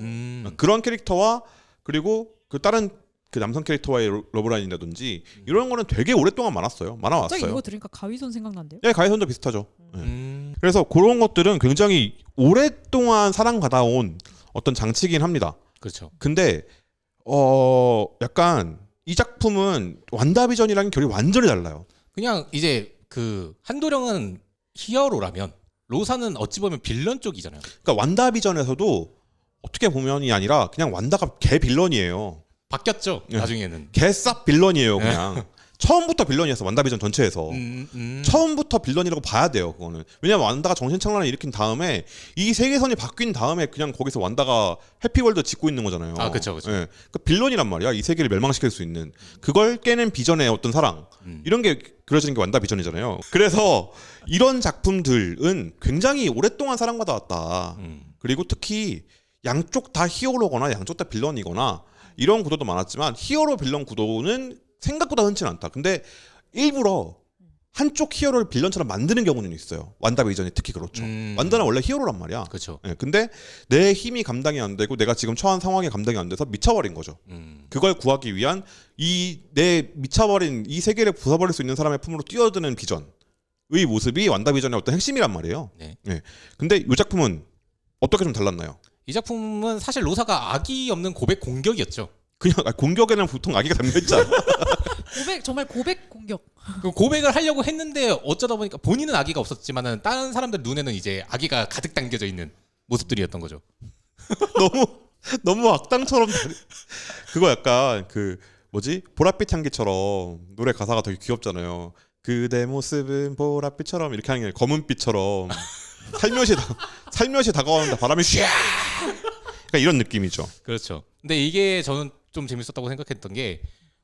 그런 캐릭터와 그리고 그 다른 그 남성 캐릭터와의 러브라인이라든지 이런 거는 되게 오랫동안 갑자기 많아왔어요. 이거 들으니까 가위손 생각난대요. 네, 가해선도 비슷하죠. 네. 그래서 그런 것들은 굉장히 오랫동안 사랑받아온 어떤 장치이긴 합니다. 그렇죠. 근데 약간 이 작품은 완다비전이랑 결이 완전히 달라요. 그냥 이제 그 한도령은 히어로라면 로사는 어찌 보면 빌런 쪽이잖아요. 그러니까 완다비전에서도 어떻게 보면이 아니라 그냥 완다가 개 빌런이에요. 바뀌었죠. 네. 나중에는. 개 싹 빌런이에요, 그냥. 처음부터 빌런이었어, 완다비전 전체에서. 처음부터 빌런이라고 봐야 돼요, 그거는. 왜냐면 완다가 정신착란을 일으킨 다음에 이 세계선이 바뀐 다음에 그냥 거기서 완다가 해피월드 짓고 있는 거잖아요. 아, 그쵸. 예. 그러니까 빌런이란 말이야. 이 세계를 멸망시킬 수 있는. 그걸 깨는 비전의 어떤 사랑. 이런 게 그려지는 게 완다비전이잖아요. 그래서 이런 작품들은 굉장히 오랫동안 사랑받아왔다. 그리고 특히 양쪽 다 히어로거나 양쪽 다 빌런이거나 이런 구도도 많았지만 히어로 빌런 구도는 생각보다 흔치는 않다. 근데 일부러 한쪽 히어로를 빌런처럼 만드는 경우는 있어요. 완다비전이 특히 그렇죠. 완다는 원래 히어로란 말이야. 그렇죠. 네, 근데 내 힘이 감당이 안 되고 내가 지금 처한 상황이 감당이 안 돼서 미쳐버린 거죠. 그걸 구하기 위한 내 미쳐버린 이 세계를 부숴버릴 수 있는 사람의 품으로 뛰어드는 비전의 모습이 완다비전의 어떤 핵심이란 말이에요. 네. 네. 근데 이 작품은 어떻게 좀 달랐나요? 이 작품은 사실 로사가 악의 없는 고백 공격이었죠. 그냥 공격에는 보통 악의가 담겨있지 않아? 정말 고백 공격. 그 고백을 하려고 했는데 어쩌다 보니까 본인은 악의가 없었지만은 다른 사람들 눈에는 이제 악의가 가득 담겨져 있는 모습들이었던 거죠. 너무 악당처럼 그거 약간 그 뭐지 보랏빛 향기처럼 노래 가사가 되게 귀엽잖아요. 그대 모습은 보랏빛처럼 이렇게 하는 게 검은빛처럼 살며시 다가오는데 바람이 휘야. 그러니까 이런 느낌이죠. 그렇죠. 근데 이게 저는 좀 재밌었다고 생각했던 게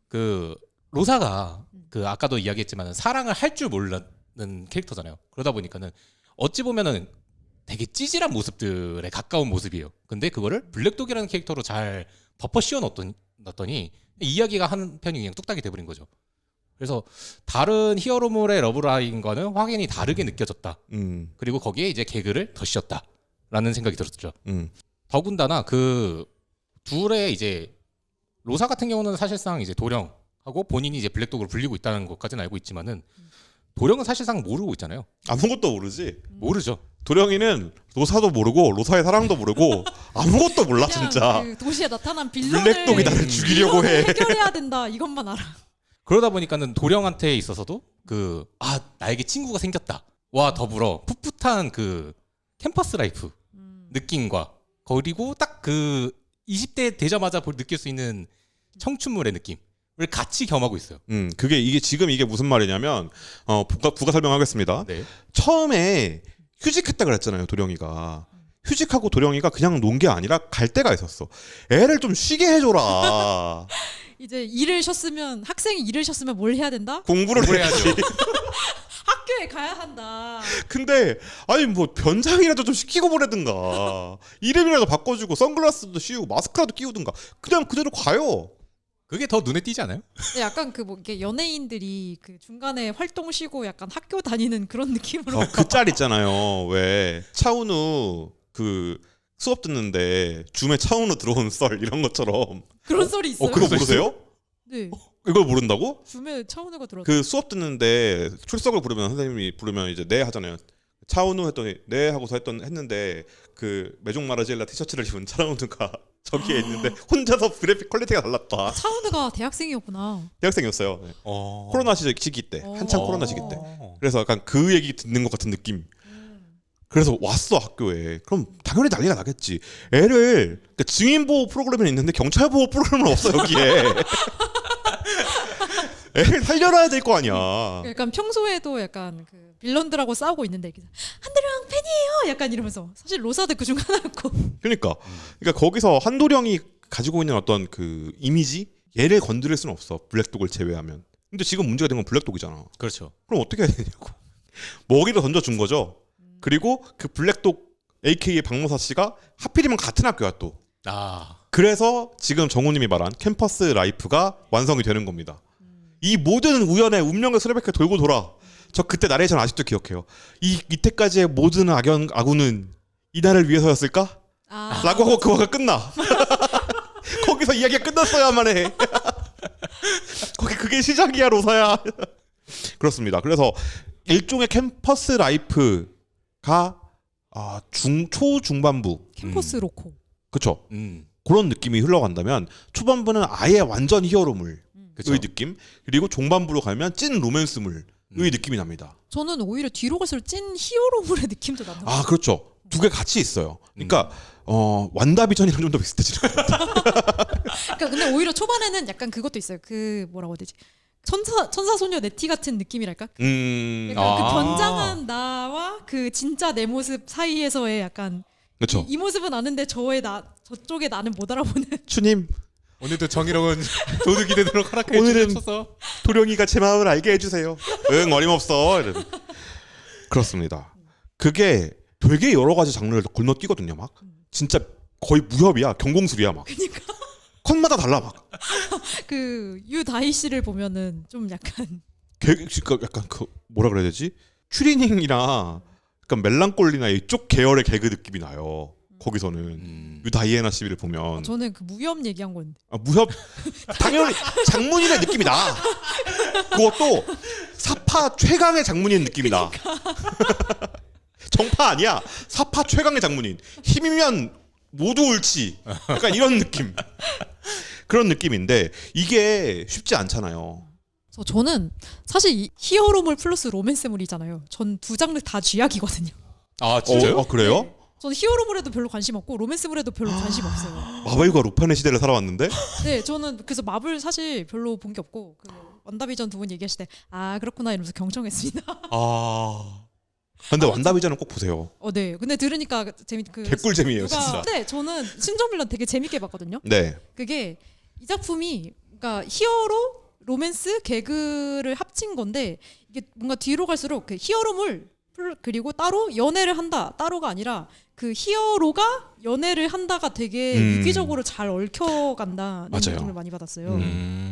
그 로사가 그 아까도 이야기했지만 사랑을 할 줄 몰랐는 캐릭터잖아요. 그러다 보니까는 어찌 보면은 되게 찌질한 모습들에 가까운 모습이에요. 근데 그거를 블랙독이라는 캐릭터로 잘 덮어 씌워 놨더니 이야기가 한 편이 그냥 뚝딱이 돼버린 거죠. 그래서 다른 히어로물의 러브라인과는 확연히 다르게 느껴졌다. 그리고 거기에 이제 개그를 더 씌웠다라는 생각이 들었죠. 더군다나 그 둘의 이제 로사 같은 경우는 사실상 이제 도령하고 본인이 이제 블랙독으로 불리고 있다는 것까지는 알고 있지만은 도령은 사실상 모르고 있잖아요. 아무것도 모르지. 모르죠. 도령이는 로사도 모르고 로사의 사랑도 모르고 아무것도 몰라 그냥 진짜. 그 도시에 나타난 빌런을 블랙독이 나를 죽이려고 해. 해결해야 된다. 이것만 알아. 그러다 보니까는 도령한테 있어서도 나에게 친구가 생겼다와 더불어 풋풋한 그 캠퍼스 라이프 느낌과 그리고 딱 그 20대 되자마자 느낄 수 있는 청춘물의 느낌을 같이 겸하고 있어요. 이게 지금 이게 무슨 말이냐면 부가 설명하겠습니다. 네. 처음에 휴직했다 그랬잖아요, 도령이가. 휴직하고 도령이가 그냥 논 게 아니라 갈 데가 있었어. 애를 좀 쉬게 해줘라. 이제 일을 쉬었으면 학생이 일을 쉬었으면 뭘 해야 된다? 공부를 해야지. 학교에 가야 한다. 근데 아니 뭐 변장이라도 좀 시키고 보내든가 이름이라도 바꿔주고 선글라스도 씌우고 마스크라도 끼우든가 그냥 그대로 가요. 그게 더 눈에 띄지 않아요? 근데 약간 그 뭐 이게 연예인들이 그 중간에 활동 쉬고 약간 학교 다니는 그런 느낌으로. 그 짤 있잖아요. 왜 차은우 그 수업 듣는데 줌에 차은우 들어온 썰 이런 것처럼. 그런 소리 있어요. 그거 모르세요? 네. 이걸 모른다고? 줌에 차은우가 들어. 그 수업 듣는데 출석을 부르면 선생님이 부르면 이제 네 하잖아요. 차은우 했더니 네 하고서 했는데 그 메종 마르지엘라 티셔츠를 입은 차은우가 저기에 있는데 혼자서 그래픽 퀄리티가 달랐다. 차은우가 대학생이었구나. 대학생이었어요. 네. 코로나 시기 때 한창 코로나 시기 때. 어. 그래서 약간 그 얘기 듣는 것 같은 느낌. 그래서 왔어 학교에. 그럼 당연히 난리가 나겠지. 애를 그러니까 증인 보호 프로그램은 있는데 경찰 보호 프로그램은 없어 여기에. 애를 살려놔야 될 거 아니야. 약간 평소에도 약간 그 빌런들하고 싸우고 있는데 한도령 팬이에요. 약간 이러면서 사실 로사도 그중 하나였고. 그러니까 거기서 한도령이 가지고 있는 어떤 그 이미지 얘를 건드릴 수는 없어. 블랙독을 제외하면. 근데 지금 문제가 된 건 블랙독이잖아. 그렇죠. 그럼 어떻게 해야 되냐고. 먹이를 던져준 거죠. 그리고 그 블랙독 AKA 박모사 씨가 하필이면 같은 학교야 또. 그래서 지금 정우님이 말한 캠퍼스 라이프가 완성이 되는 겁니다. 이 모든 우연의 운명의 수레바퀴 돌고 돌아. 저 그때 나레이션 아직도 기억해요. 이때까지의 모든 악운은 이날을 위해서였을까? 라고 하고 그 화가 끝나. 거기서 이야기가 끝났어야만 해. 그게 시작이야 로사야. 그렇습니다. 그래서 일종의 캠퍼스 라이프가 초중반부 캠퍼스 로코. 그렇죠. 그런 느낌이 흘러간다면 초반부는 아예 완전 히어로물의 느낌, 그리고 중반부로 가면 찐 로맨스물의 느낌이 납니다. 저는 오히려 뒤로 갈수록 찐 히어로물의 느낌도 난다. 아 그렇죠. 두 개 같이 있어요. 그러니까 완다비전이랑 좀 더 비슷해지는 것 같아요. 그러니까 근데 오히려 초반에는 약간 그것도 있어요. 그 뭐라고 해야 되지? 천사 소녀 네티 같은 느낌이랄까? 그러니까 그 변장한 나와 그 진짜 내 모습 사이에서의 약간 그렇죠. 이 모습은 아는데 저쪽에 나는 못 알아보는. 추님 오늘도 정의로운 도둑이 되도록 허락해 오늘은 주셔서 도령이가 제 마음을 알게 해주세요. 응 어림없어. 그렇습니다. 그게 되게 여러 가지 장르를 건너뛰거든요. 막 진짜 거의 무협이야. 경공술이야 막. 그러니까 컷마다 달라 막. 그 유다희 씨를 보면은 좀 약간 약간 그 뭐라 그래야 되지? 추리닝이나 약간 멜랑콜리나 이쪽 계열의 개그 느낌이 나요. 거기서는 유다이애나 씨를 보면 저는 그 무협 얘기한 건데. 무협 당연히 장문인의 느낌이 나. 그것도 사파 최강의 장문인 느낌이 나. 정파 아니야. 사파 최강의 장문인. 힘이면 모두 옳지. 약간 이런 느낌. 그런 느낌인데 이게 쉽지 않잖아요. 그래서 저는 사실 이 히어로물 플러스 로맨스물이잖아요. 전 두 장르 다 쥐약이거든요. 아 진짜요? 그래요? 네. 저는 히어로물에도 별로 관심 없고 로맨스물에도 별로 관심 없어요. 마블과 루판의 시대를 살아왔는데? 네, 저는 그래서 마블 사실 별로 본 게 없고 그 완다비전 두 분 얘기하실 때 그렇구나 이러면서 경청했습니다. 근데 완다비전은 꼭 보세요. 네. 근데 들으니까 개꿀잼이에요, 진짜. 네, 저는 신정빌런 되게 재밌게 봤거든요. 네. 그게 이 작품이 그러니까 히어로, 로맨스, 개그를 합친 건데 이게 뭔가 뒤로 갈수록 그 히어로물 그리고 따로 연애를 한다. 따로가 아니라 그 히어로가 연애를 한다가 되게 유기적으로 잘 얽혀간다는 맞아요. 느낌을 많이 받았어요.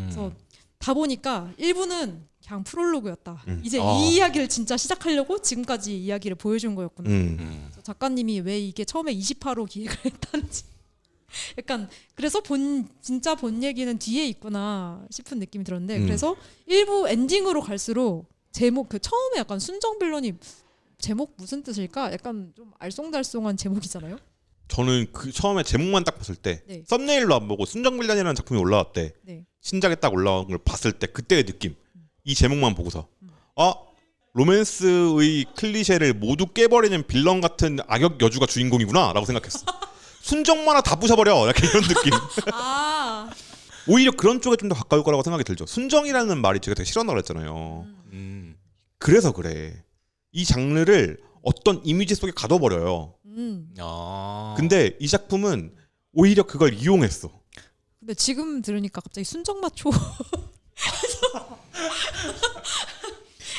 그래서 다 보니까 1부는 그냥 프롤로그였다. 이제 이 이야기를 진짜 시작하려고 지금까지 이야기를 보여준 거였구나. 그래서 작가님이 왜 이게 처음에 28호 기획을 했다는지 약간 그래서 진짜 본 얘기는 뒤에 있구나 싶은 느낌이 들었는데 그래서 1부 엔딩으로 갈수록 제목 그 처음에 약간 순정 빌런이 제목 무슨 뜻일까? 약간 좀 알쏭달쏭한 제목이잖아요. 저는 그 처음에 제목만 딱 봤을 때 네. 썸네일로 안 보고 순정빌런이라는 작품이 올라왔대. 네. 신작에 딱 올라온 걸 봤을 때 그때의 느낌. 이 제목만 보고서 로맨스의 클리셰를 모두 깨버리는 빌런 같은 악역 여주가 주인공이구나라고 생각했어. 순정 만화 다 부셔버려. 약간 이런 느낌. 아, 오히려 그런 쪽에 좀 더 가까울 거라고 생각이 들죠. 순정이라는 말이 제가 되게 싫어한다고 그랬잖아요. 그래서 그래. 이 장르를 어떤 이미지 속에 가둬버려요. 근데 이 작품은 오히려 그걸 이용했어. 근데 지금 들으니까 갑자기 순정마초.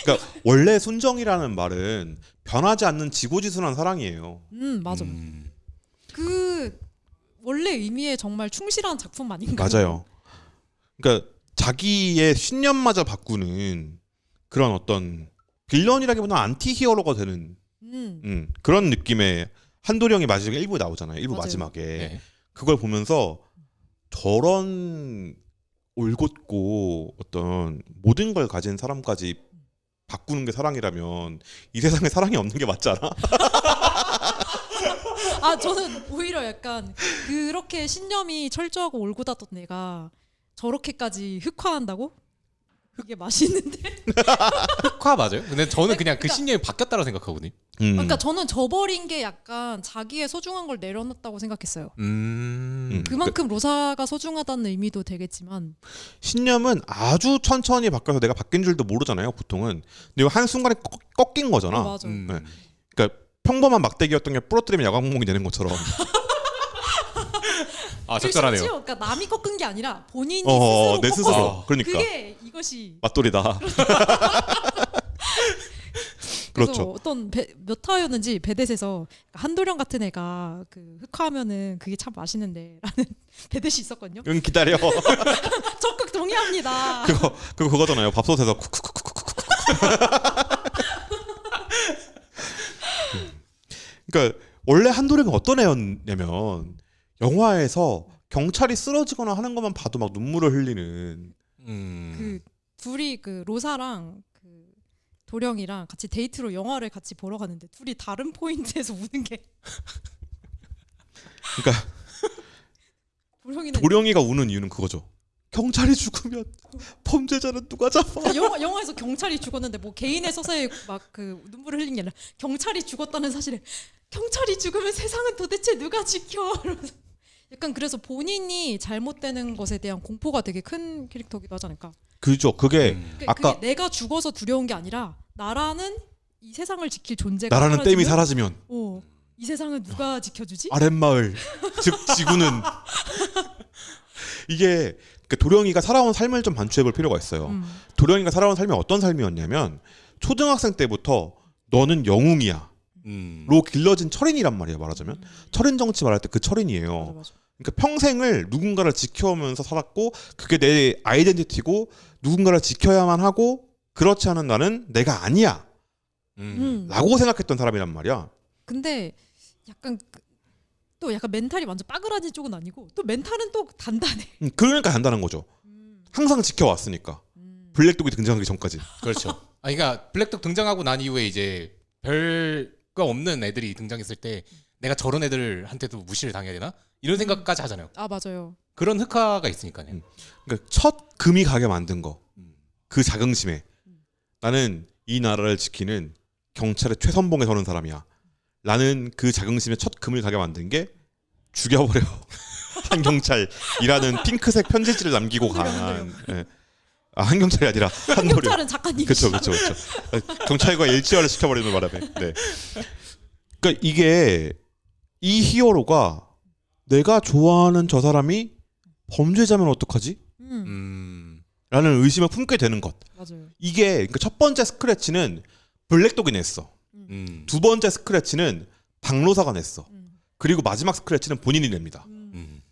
그러니까 원래 순정이라는 말은 변하지 않는 지고지순한 사랑이에요. 맞아. 그 원래 의미에 정말 충실한 작품 아닌가요? 맞아요. 그러니까 자기의 신념마저 바꾸는 그런 어떤 빌런이라기보다는 안티 히어로가 되는 그런 느낌의 한도령이 마지막에 일부에 나오잖아요. 일부 맞아요. 마지막에 네. 그걸 보면서 저런 올곧고 어떤 모든 걸 가진 사람까지 바꾸는 게 사랑이라면 이 세상에 사랑이 없는 게 맞지 않아? 아, 저는 오히려 약간 그렇게 신념이 철저하고 올곧았던 애가 저렇게까지 흑화한다고? 그게 맛있는데? 흑화 맞아요? 근데 저는 그냥 그 그러니까- 신념이 바뀌었다고 생각하거든요. 그러니까 저는 저버린 게 약간 자기의 소중한 걸 내려놨다고 생각했어요. 그만큼 로사가 소중하다는 의미도 되겠지만 신념은 아주 천천히 바뀌어서 내가 바뀐 줄도 모르잖아요. 보통은. 근데 이거 한순간에 꺾인 거잖아. 맞아. 네. 그러니까 평범한 막대기였던 게 부러뜨리면 야광봉이 되는 것처럼. 아 적절하네요. 심지어 그러니까 남이 꺾은 게 아니라 본인이 내 스스로 꺾었어. 스스로. 그러니까 그게 이것이 맞돌이다. 그래서 그렇죠. 어떤 몇 화였는지 베댓에서 한도령 같은 애가 그 흑화하면은 그게 참 맛있는데라는 베댓이 있었거든요. 응 기다려. 적극 동의합니다. 그거잖아요. 밥솥에서 쿡쿡쿡쿡쿡쿡. 그러니까 원래 한도령이 어떤 애였냐면 영화에서 경찰이 쓰러지거나 하는 것만 봐도 막 눈물을 흘리는. 그 둘이 그 로사랑 그 도령이랑 같이 데이트로 영화를 같이 보러 갔는데 둘이 다른 포인트에서 우는 게. 그러니까 도령이는 도령이가 우는 이유는 그거죠. 경찰이 죽으면 범죄자는 누가 잡아? 영화에서 경찰이 죽었는데 뭐 개인의 서사에 막 그 눈물을 흘린 게 아니라 경찰이 죽었다는 사실에 경찰이 죽으면 세상은 도대체 누가 지켜? 이러면서 약간 그래서 본인이 잘못되는 것에 대한 공포가 되게 큰 캐릭터기도 하지 않을까? 그죠. 그게 아까 그게 내가 죽어서 두려운 게 아니라 나라는 이 세상을 지킬 존재가 나라는 댐이 사라지면 사라지면 이 세상은 누가 지켜주지? 아랫마을 즉 지구는 이게 그 도령이가 살아온 삶을 좀 반추해볼 필요가 있어요. 도령이가 살아온 삶이 어떤 삶이었냐면 초등학생 때부터 너는 영웅이야 로 길러진 철인이란 말이에요. 말하자면 철인 정치 말할 때 그 철인이에요. 맞아. 그러니까 평생을 누군가를 지켜오면서 살았고 그게 내 아이덴티티고 누군가를 지켜야만 하고 그렇지 않은 나는 내가 아니야 라고 생각했던 사람이란 말이야. 근데 약간 또 약간 멘탈이 완전 빠그라진 쪽은 아니고 또 멘탈은 또 단단해. 그러니까 간다는 거죠. 항상 지켜왔으니까. 블랙독이 등장하기 전까지. 그렇죠. 아, 그러니까 블랙독 등장하고 난 이후에 이제 별거 없는 애들이 등장했을 때 내가 저런 애들한테도 무시를 당해야 되나? 이런 생각까지 하잖아요. 아 맞아요. 그런 흑화가 있으니까요. 그러니까 첫 금이 가게 만든 거. 그 자긍심에 나는 이 나라를 지키는 경찰의 최선봉에 서는 사람이야. 라는 그 자긍심에 첫 금을 가게 만든 게 죽여버려. 한 경찰이라는 핑크색 편지지를 남기고 간. 예. 아, 한 경찰이 아니라 한도령. 경찰은 작가님. 그렇죠. 경찰과 일치화를 시켜버리는 바람에. 네. 그러니까 이게 이 히어로가 내가 좋아하는 저 사람이 범죄자면 어떡하지? 라는 의심을 품게 되는 것. 맞아요. 이게 그러니까 첫 번째 스크래치는 블랙독이 냈어. 두 번째 스크래치는 박로사가 냈어. 그리고 마지막 스크래치는 본인이 냅니다.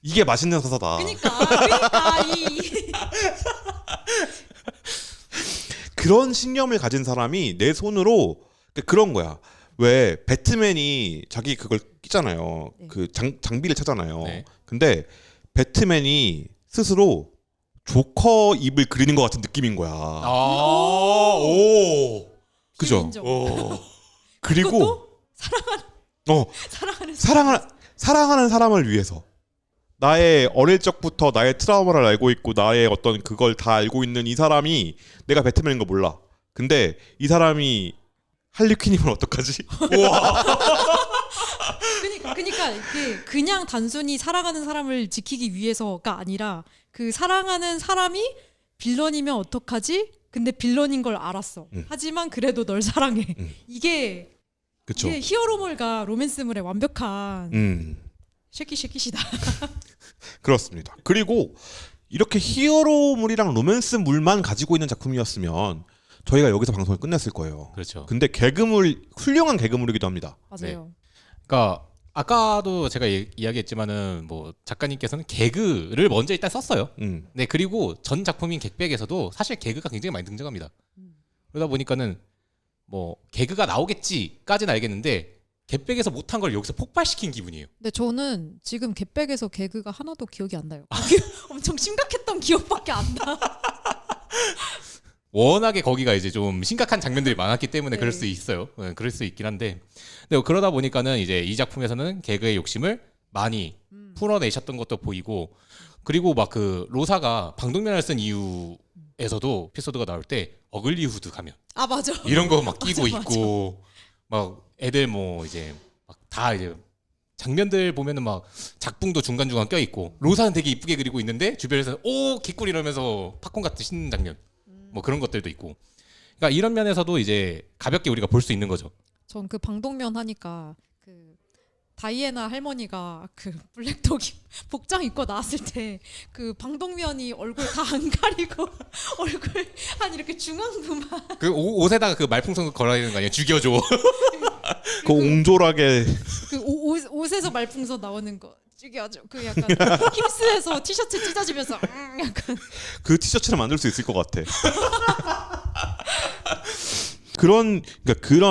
이게 맛있는 서사다. 그러니까 그런 신념을 가진 사람이 내 손으로 그런 거야. 왜 배트맨이 자기 그걸 끼잖아요. 네. 그 장비를 차잖아요. 네. 근데 배트맨이 스스로 조커 입을 그리는 것 같은 느낌인 거야. 오. 그죠? 인정. 오. 그리고 그것도 사랑하는 사람을 위해서 나의 어릴 적부터 나의 트라우마를 알고 있고 나의 어떤 그걸 다 알고 있는 이 사람이 내가 배트맨인 거 몰라. 근데 이 사람이 할리퀸이면 어떡하지? 우와. 그러니까 이게 그냥 단순히 사랑하는 사람을 지키기 위해서가 아니라 그 사랑하는 사람이 빌런이면 어떡하지? 근데 빌런인 걸 알았어. 하지만 그래도 널 사랑해. 이게 그쵸. 이게 히어로물과 로맨스물의 완벽한 쉐킷이다. 그렇습니다. 그리고 이렇게 히어로물이랑 로맨스물만 가지고 있는 작품이었으면 저희가 여기서 방송을 끝냈을 거예요. 그렇죠. 근데 개그물, 훌륭한 개그물이기도 합니다. 맞아요. 그러니까 아까도 제가 이야기했지만은 뭐 작가님께서는 개그를 먼저 일단 썼어요. 네, 그리고 전 작품인 객백에서도 사실 개그가 굉장히 많이 등장합니다. 그러다 보니까는 뭐 개그가 나오겠지까지는 알겠는데 객백에서 못한 걸 여기서 폭발시킨 기분이에요. 근데 저는 지금 갯백에서 개그가 하나도 기억이 안 나요. 엄청 심각했던 기억밖에 안 나. 워낙에 거기가 이제 좀 심각한 장면들이 많았기 때문에 네. 그럴 수 있어요. 네, 그럴 수 있긴 한데, 근데 그러다 보니까는 이제 이 작품에서는 개그의 욕심을 많이 풀어내셨던 것도 보이고, 그리고 막 그 로사가 방독면을 쓴 이유에서도 에피소드가 나올 때 어글리후드 가면 아 맞아. 이런 거 막 끼고 맞아. 있고, 막 애들 뭐 이제 막 다 이제 장면들 보면은 막 작품도 중간중간 껴 있고, 로사는 되게 이쁘게 그리고 있는데 주변에서 오 개꿀 이러면서 팝콘 같은 신는 장면. 뭐 그런 것들도 있고, 그러니까 이런 면에서도 이제 가볍게 우리가 볼 수 있는 거죠. 전 그 방독면 하니까 그 다이애나 할머니가 그 블랙독 복장 입고 나왔을 때 그 방독면이 얼굴 다 안 가리고 얼굴 한 이렇게 중앙부만 그 옷에다가 그 말풍선 걸어야 되는 거 아니야? 죽여줘. 그 옹졸하게 그 옷에서 말풍선 나오는 거 죽여줘. 그 약간 힙스에서 티셔츠 찢어지면서 약간 그 티셔츠를 만들 수 있을 것 같아. 그런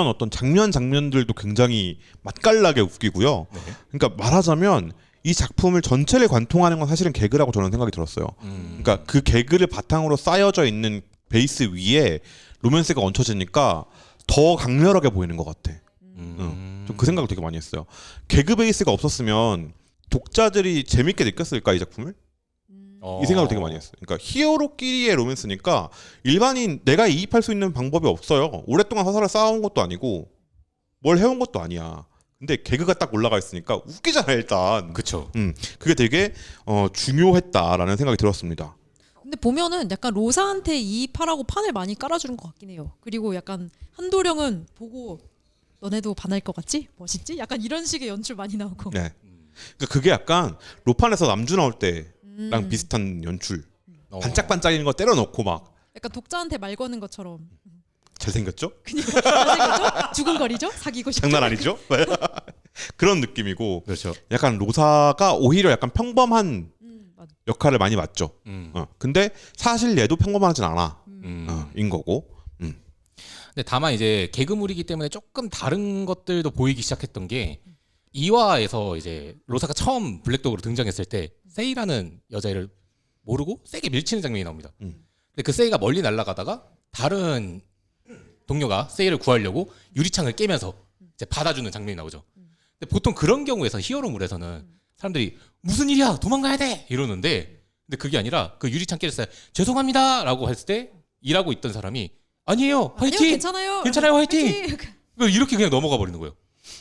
어떤 장면들도 굉장히 맛깔나게 웃기고요. 네. 그러니까 말하자면 이 작품을 전체를 관통하는 건 사실은 개그라고 저는 생각이 들었어요. 그러니까 그 개그를 바탕으로 쌓여져 있는 베이스 위에 로맨스가 얹혀지니까 더 강렬하게 보이는 것 같아. 좀 그 생각을 되게 많이 했어요. 개그 베이스가 없었으면 독자들이 재밌게 느꼈을까 이 작품을? 이 생각을 되게 많이 했어요. 그러니까 히어로끼리의 로맨스니까 일반인 내가 이입할 수 있는 방법이 없어요. 오랫동안 서사를 쌓아온 것도 아니고 뭘 해온 것도 아니야. 근데 개그가 딱 올라가 있으니까 웃기잖아 일단. 그쵸. 그게 되게 중요했다라는 생각이 들었습니다. 근데 보면은 약간 로사한테 이입하라고 판을 많이 깔아주는 것 같긴 해요. 그리고 약간 한도령은 보고 너네도 반할 것 같지? 멋있지? 약간 이런 식의 연출 많이 나오고. 네. 그러니까 그게 약간 로판에서 남주 나올 때랑 비슷한 연출. 반짝반짝이는 거 때려 넣고 막 약간 독자한테 말 거는 것처럼. 잘생겼죠? 그니까 잘생겼죠? 두근거리죠? 사귀고 싶죠? 장난 아니죠? 그런 느낌이고 그렇죠. 약간 로사가 오히려 약간 평범한 맞아. 역할을 많이 맡죠. 근데 사실 얘도 평범하진 않아. 인 거고. 근데 다만 이제 개그물이기 때문에 조금 다른 것들도 보이기 시작했던 게 2화에서 이제 로사가 처음 블랙독으로 등장했을 때 세이라는 여자애를 모르고 세게 밀치는 장면이 나옵니다. 근데 그 세이가 멀리 날아가다가 다른 동료가 세이를 구하려고 유리창을 깨면서 이제 받아주는 장면이 나오죠. 근데 보통 그런 경우에서 히어로물에서는 사람들이 무슨 일이야 도망가야 돼 이러는데, 근데 그게 아니라 그 유리창 깨졌어요. 죄송합니다라고 했을 때 일하고 있던 사람이 아니에요 화이팅 아니요, 괜찮아요. 괜찮아요 화이팅 이렇게 그냥 넘어가 버리는 거예요.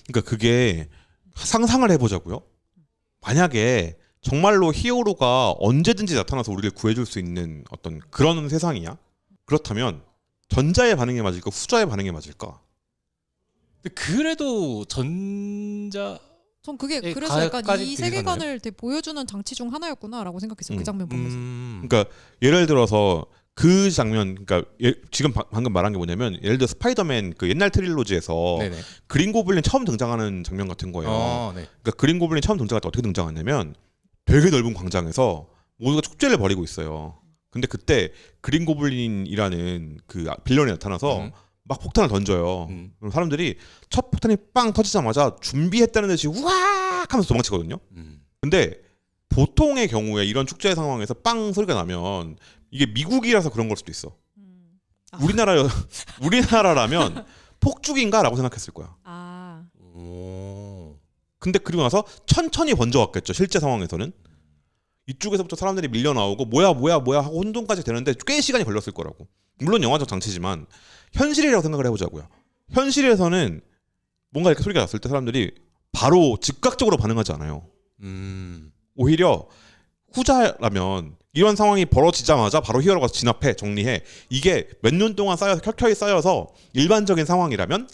그러니까 그게 상상을 해보자고요. 만약에 정말로 히어로가 언제든지 나타나서 우리를 구해줄 수 있는 어떤 그런 세상이야? 그렇다면 전자의 반응에 맞을까 후자의 반응에 맞을까? 근데 그래도 전자 전 그게 예, 그래서 약간 가까이 이 들리잖아요. 세계관을 되게 보여주는 장치 중 하나였구나라고 생각했어요. 그 장면 보면서. 그러니까 예를 들어서 그 장면, 그러니까 지금 방금 말한 게 뭐냐면 예를 들어 스파이더맨 그 옛날 트릴로지에서 네네. 그린 고블린 처음 등장하는 장면 같은 거예요. 네. 그러니까 그린 고블린 처음 등장할 때 어떻게 등장하냐면 되게 넓은 광장에서 모두가 축제를 벌이고 있어요. 근데 그때 그린 고블린이라는 그 빌런이 나타나서 막 폭탄을 던져요. 그럼 사람들이 첫 폭탄이 빵 터지자마자 준비했다는 듯이 우악 하면서 도망치거든요. 근데 보통의 경우에 이런 축제 상황에서 빵 소리가 나면 이게 미국이라서 그런 걸 수도 있어. 우리나라라면 폭죽인가라고 생각했을 거야. 아, 오. 근데 그리고 나서 천천히 번져왔겠죠. 실제 상황에서는 이쪽에서부터 사람들이 밀려 나오고 뭐야 하고 혼돈까지 되는데 꽤 시간이 걸렸을 거라고. 물론 영화적 장치지만 현실이라고 생각을 해보자고요. 현실에서는 뭔가 이렇게 소리가 났을 때 사람들이 바로 즉각적으로 반응하지 않아요. 오히려 후자라면 이런 상황이 벌어지자마자 바로 히어로가 가서 진압해, 정리해. 이게 몇 년 동안 쌓여서 켜켜이 쌓여서 일반적인 상황이라면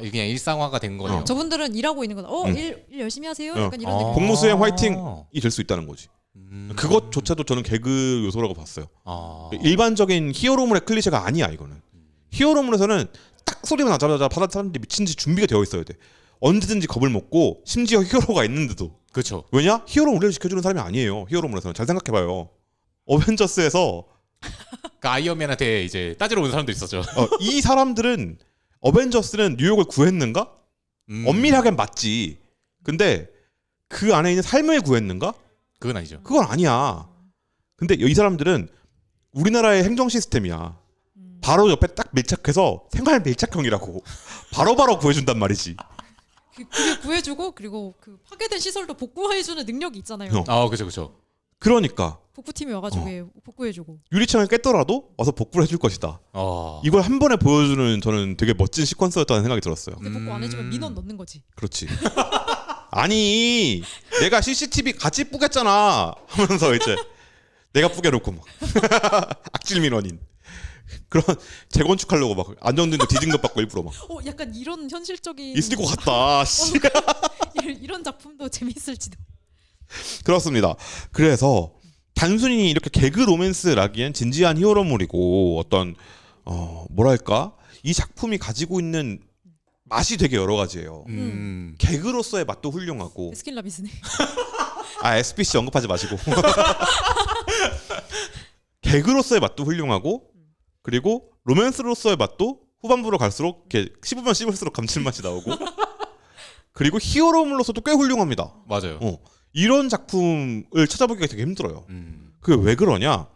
이게 그냥 일상화가 된 거네요. 저분들은 일하고 있는 거다. 일 열심히 하세요. 약간 이런 느낌. 복무수행 화이팅이 될 수 있다는 거지. 그것조차도 저는 개그 요소라고 봤어요. 일반적인 히어로물의 클리셰가 아니야 이거는. 히어로물에서는 딱 소리가 나자마자 사람들이 미친 듯이 준비가 되어 있어야 돼. 언제든지 겁을 먹고 심지어 히어로가 있는데도. 그렇죠. 왜냐? 히어로 우리를 지켜주는 사람이 아니에요. 히어로물에서는. 잘 생각해봐요. 어벤져스에서 그 아이언맨한테 이제 따지러 온 사람도 있었죠. 이 사람들은 어벤져스는 뉴욕을 구했는가? 엄밀하게는 맞지. 근데 그 안에 있는 삶을 구했는가? 그건 아니죠. 그건 아니야. 근데 이 사람들은 우리나라의 행정 시스템이야. 바로 옆에 딱 밀착해서 생활 밀착형이라고 바로바로 구해준단 말이지. 그게 구해주고 그리고 그 파괴된 시설도 복구해주는 능력이 있잖아요. 그렇죠. 그러니까 복구팀이 와가지고 복구해주고. 유리창을 깼더라도 와서 복구를 해줄 것이다. 이걸 한 번에 보여주는 저는 되게 멋진 시퀀스였다는 생각이 들었어요. 근데 복구 안 해주면 민원 넣는 거지. 그렇지. 아니 내가 CCTV 같이 뿌겠잖아 하면서 이제 내가 뿌겨놓고 막 악질 민원인 그런 재건축하려고 막 안정된도 디진급 받고 일부러 막 약간 이런 현실적인 있을 것 같다. 씨. 이런 작품도 재밌을지도. 그렇습니다. 그래서 단순히 이렇게 개그 로맨스라기엔 진지한 히어로물이고 어떤 뭐랄까 이 작품이 가지고 있는 맛이 되게 여러 가지예요. 개그로서의 맛도 훌륭하고. 에스킨라비스네. SPC 언급하지 마시고. 개그로서의 맛도 훌륭하고 그리고 로맨스로서의 맛도 후반부로 갈수록 이렇게 씹으면 씹을수록 감칠맛이 나오고 그리고 히어로물로서도 꽤 훌륭합니다. 맞아요. 이런 작품을 찾아보기가 되게 힘들어요. 그게 왜 그러냐?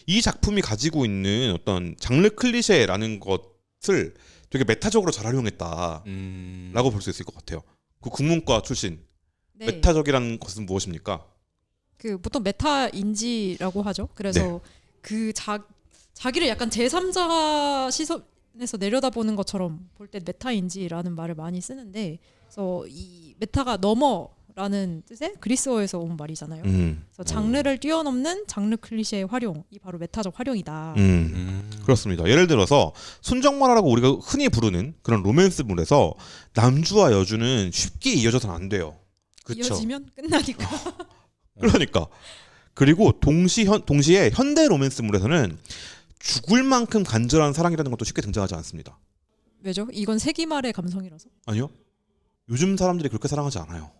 이 작품이 가지고 있는 어떤 장르 클리셰라는 것을 되게 메타적으로 잘 활용했다라고 볼 수 있을 것 같아요. 그 국문과 출신 네. 메타적이라는 것은 무엇입니까? 그 보통 메타인지라고 하죠. 그래서 네. 그 자기를 약간 제3자 시선에서 내려다보는 것처럼 볼 때 메타인지라는 말을 많이 쓰는데, 그래서 이 메타가 넘어라는 뜻의 그리스어에서 온 말이잖아요. 그래서 장르를 뛰어넘는 장르 클리셰의 활용이 바로 메타적 활용이다. 그렇습니다. 예를 들어서 순정만화라고 우리가 흔히 부르는 그런 로맨스물에서 남주와 여주는 쉽게 이어져서는 안 돼요. 그쵸. 이어지면 끝나니까. 그러니까 그리고 동시에 현대 로맨스물에서는 죽을 만큼 간절한 사랑이라는 것도 쉽게 등장하지 않습니다. 왜죠? 이건 세기말의 감성이라서? 아니요. 요즘 사람들이 그렇게 사랑하지 않아요.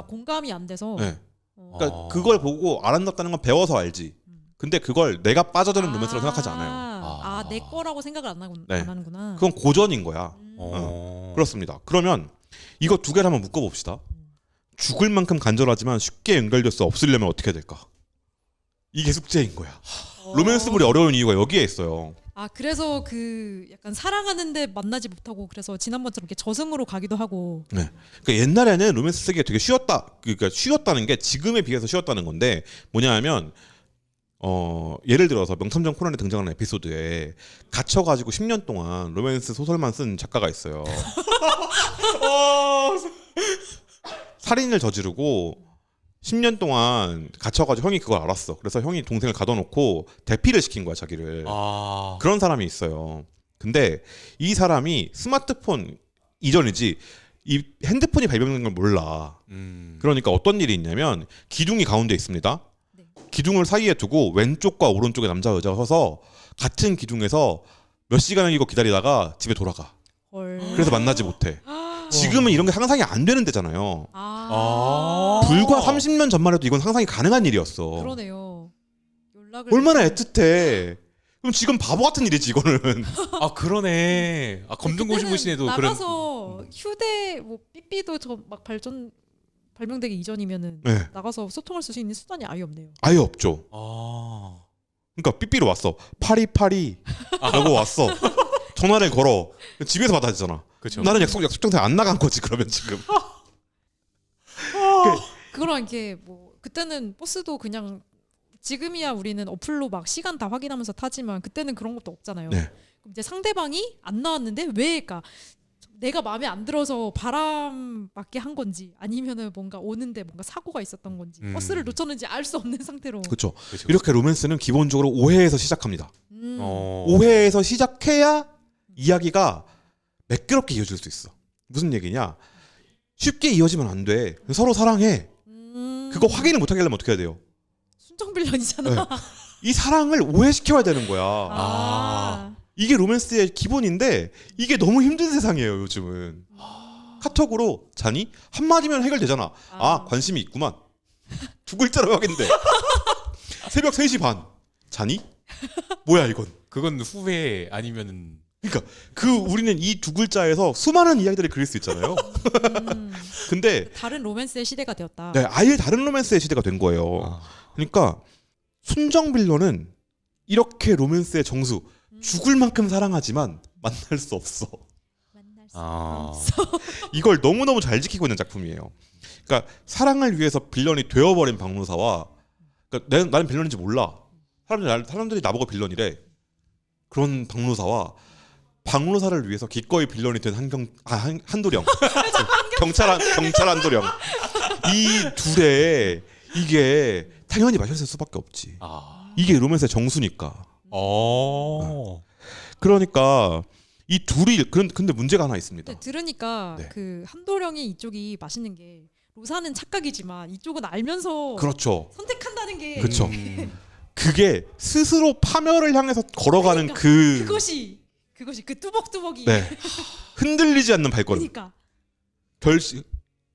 공감이 안 돼서. 네. 그러니까 그걸 보고 아름답다는 건 배워서 알지. 근데 그걸 내가 빠져드는 로맨스라고 생각하지 않아요. 내 거라고 생각을 안 하는구나. 그건 고전인 거야. 그렇습니다. 그러면 이거 두 개를 한번 묶어봅시다. 죽을 만큼 간절하지만 쉽게 연결될 수 없으려면 어떻게 될까? 이게 숙제인 거야. 로맨스물이 어려운 이유가 여기에 있어요. 그래서 그 약간 사랑하는데 만나지 못하고 그래서 지난번처럼 이렇게 저승으로 가기도 하고. 네. 그러니까 옛날에는 로맨스 쓰기가 되게 쉬웠다. 그러니까 쉬웠다는 게 지금에 비해서 쉬웠다는 건데 뭐냐하면 예를 들어서 명탐정 코난에 등장하는 에피소드에 갇혀가지고 10년 동안 로맨스 소설만 쓴 작가가 있어요. 살인을 저지르고 10년 동안 갇혀가지고 형이 그걸 알았어. 그래서 형이 동생을 가둬놓고 대피를 시킨 거야 자기를. 그런 사람이 있어요. 근데 이 사람이 스마트폰 이전이지 이 핸드폰이 발명된 걸 몰라. 그러니까 어떤 일이 있냐면 기둥이 가운데 있습니다. 네. 기둥을 사이에 두고 왼쪽과 오른쪽에 남자 여자가 서서 같은 기둥에서 몇 시간을 이거 기다리다가 집에 돌아가. 그래서 만나지 못해. 지금은 이런 게 상상이 안 되는 데잖아요. 불과 30년 전만 해도 이건 상상이 가능한 일이었어. 그러네요. 연락을 얼마나 애틋해. 그럼 지금 바보 같은 일이지 이거는. 그러네. 검정고시무신에도 나가서 휴대 뭐 삐삐도 저 막 발명되기 이전이면은 네. 나가서 소통할 수 있는 수단이 아예 없네요. 아예 없죠. 그러니까 삐삐로 왔어. 파리파리 라고 왔어. 전화를 걸어. 집에서 받아야 되잖아. 그쵸. 나는 약속장소에 안 나간 거지 그러면 지금. 그거랑 이게 뭐 그때는 버스도 그냥 지금이야 우리는 어플로 막 시간 다 확인하면서 타지만 그때는 그런 것도 없잖아요. 네. 그럼 이제 상대방이 안 나왔는데 왜? 그러니까 내가 마음에 안 들어서 바람 맞게 한 건지 아니면은 뭔가 오는데 뭔가 사고가 있었던 건지 버스를 놓쳤는지 알 수 없는 상태로. 그렇죠. 이렇게 로맨스는 기본적으로 오해에서 시작합니다. 어. 오해에서 시작해야 이야기가 매끄럽게 이어질 수 있어. 무슨 얘기냐? 쉽게 이어지면 안 돼. 서로 사랑해. 그거 확인을 못하게 하려면 어떻게 해야 돼요? 순정빌런이잖아. 네. 이 사랑을 오해시켜야 되는 거야. 아. 이게 로맨스의 기본인데 이게 너무 힘든 세상이에요 요즘은. 카톡으로 자니? 한마디면 해결되잖아. 아 관심이 있구만. 두 글자로 확인돼. 새벽 3시 반 자니? 뭐야 이건. 그건 후회 아니면은 그러니까 우리는 이 두 글자에서 수많은 이야기들을 그릴 수 있잖아요. 근데 다른 로맨스의 시대가 되었다. 네, 아예 다른 로맨스의 시대가 된 거예요. 그러니까 순정 빌런은 이렇게 로맨스의 정수 죽을 만큼 사랑하지만 만날 수 없어. 만날 수 아. 없어. 이걸 너무너무 잘 지키고 있는 작품이에요. 그러니까 사랑을 위해서 빌런이 되어버린 박노사와 그러니까 나는 빌런인지 몰라. 사람들이 나보고 빌런이래. 그런 박노사와 박노사를 위해서 기꺼이 빌런이 된 한도령. 경찰 한도령. 이 둘의 이게 당연히 마셨을 수밖에 없지. 아. 이게 로맨스의 정수니까. 그러니까 이 둘이 근데 문제가 하나 있습니다. 네, 들으니까 네. 그 한도령이 이쪽이 맛있는 게 로사는 착각이지만 이쪽은 알면서 그렇죠. 선택한다는 게 그렇죠. 그게 스스로 파멸을 향해서 걸어가는 그러니까, 그것이 그 뚜벅뚜벅이 네. 흔들리지 않는 발걸음. 그러니까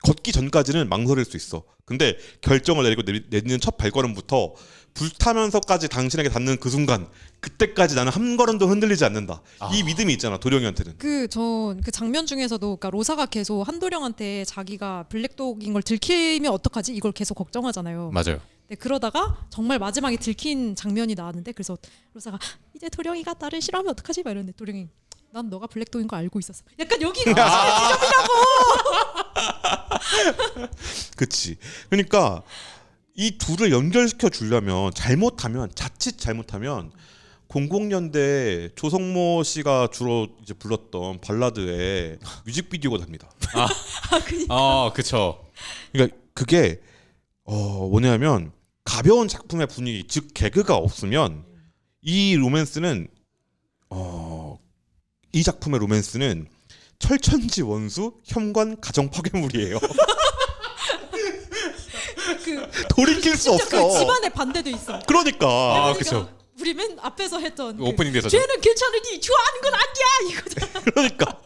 걷기 전까지는 망설일 수 있어. 근데 결정을 내리고 내딛는 첫 발걸음부터 불타면서까지 당신에게 닿는 그 순간, 그때까지 나는 한 걸음도 흔들리지 않는다. 이 믿음이 있잖아, 도령이한테는. 그 장면 중에서도 그러니까 로사가 계속 한도령한테 자기가 블랙독인 걸 들키면 어떡하지? 이걸 계속 걱정하잖아요. 맞아요. 네, 그러다가 정말 마지막에 들킨 장면이 나왔는데 그래서 로사가 이제 도령이가 나를 싫어하면 어떡하지? 막 이러는데 도령이 난 너가 블랙독인 거 알고 있었어. 약간 여기가 지점이라고. 그치. 그러니까 이 둘을 연결시켜 주려면 자칫 잘못하면 00년대 조성모 씨가 주로 이제 불렀던 발라드의 뮤직비디오가 됩니다. 그쵸. 그러니까 그게 뭐냐면 가벼운 작품의 분위기, 즉 개그가 없으면 이 로맨스는 이 작품의 로맨스는 철천지 원수 현관 가정 파괴물이에요. 돌이킬 수 없어. 그 집안의 반대도 있어. 그러니까. 그쵸. 우리 맨 앞에서 했던 오프닝 돼서 쟤는 괜찮으니 좋아하는 건 아니야 이거잖아. 그러니까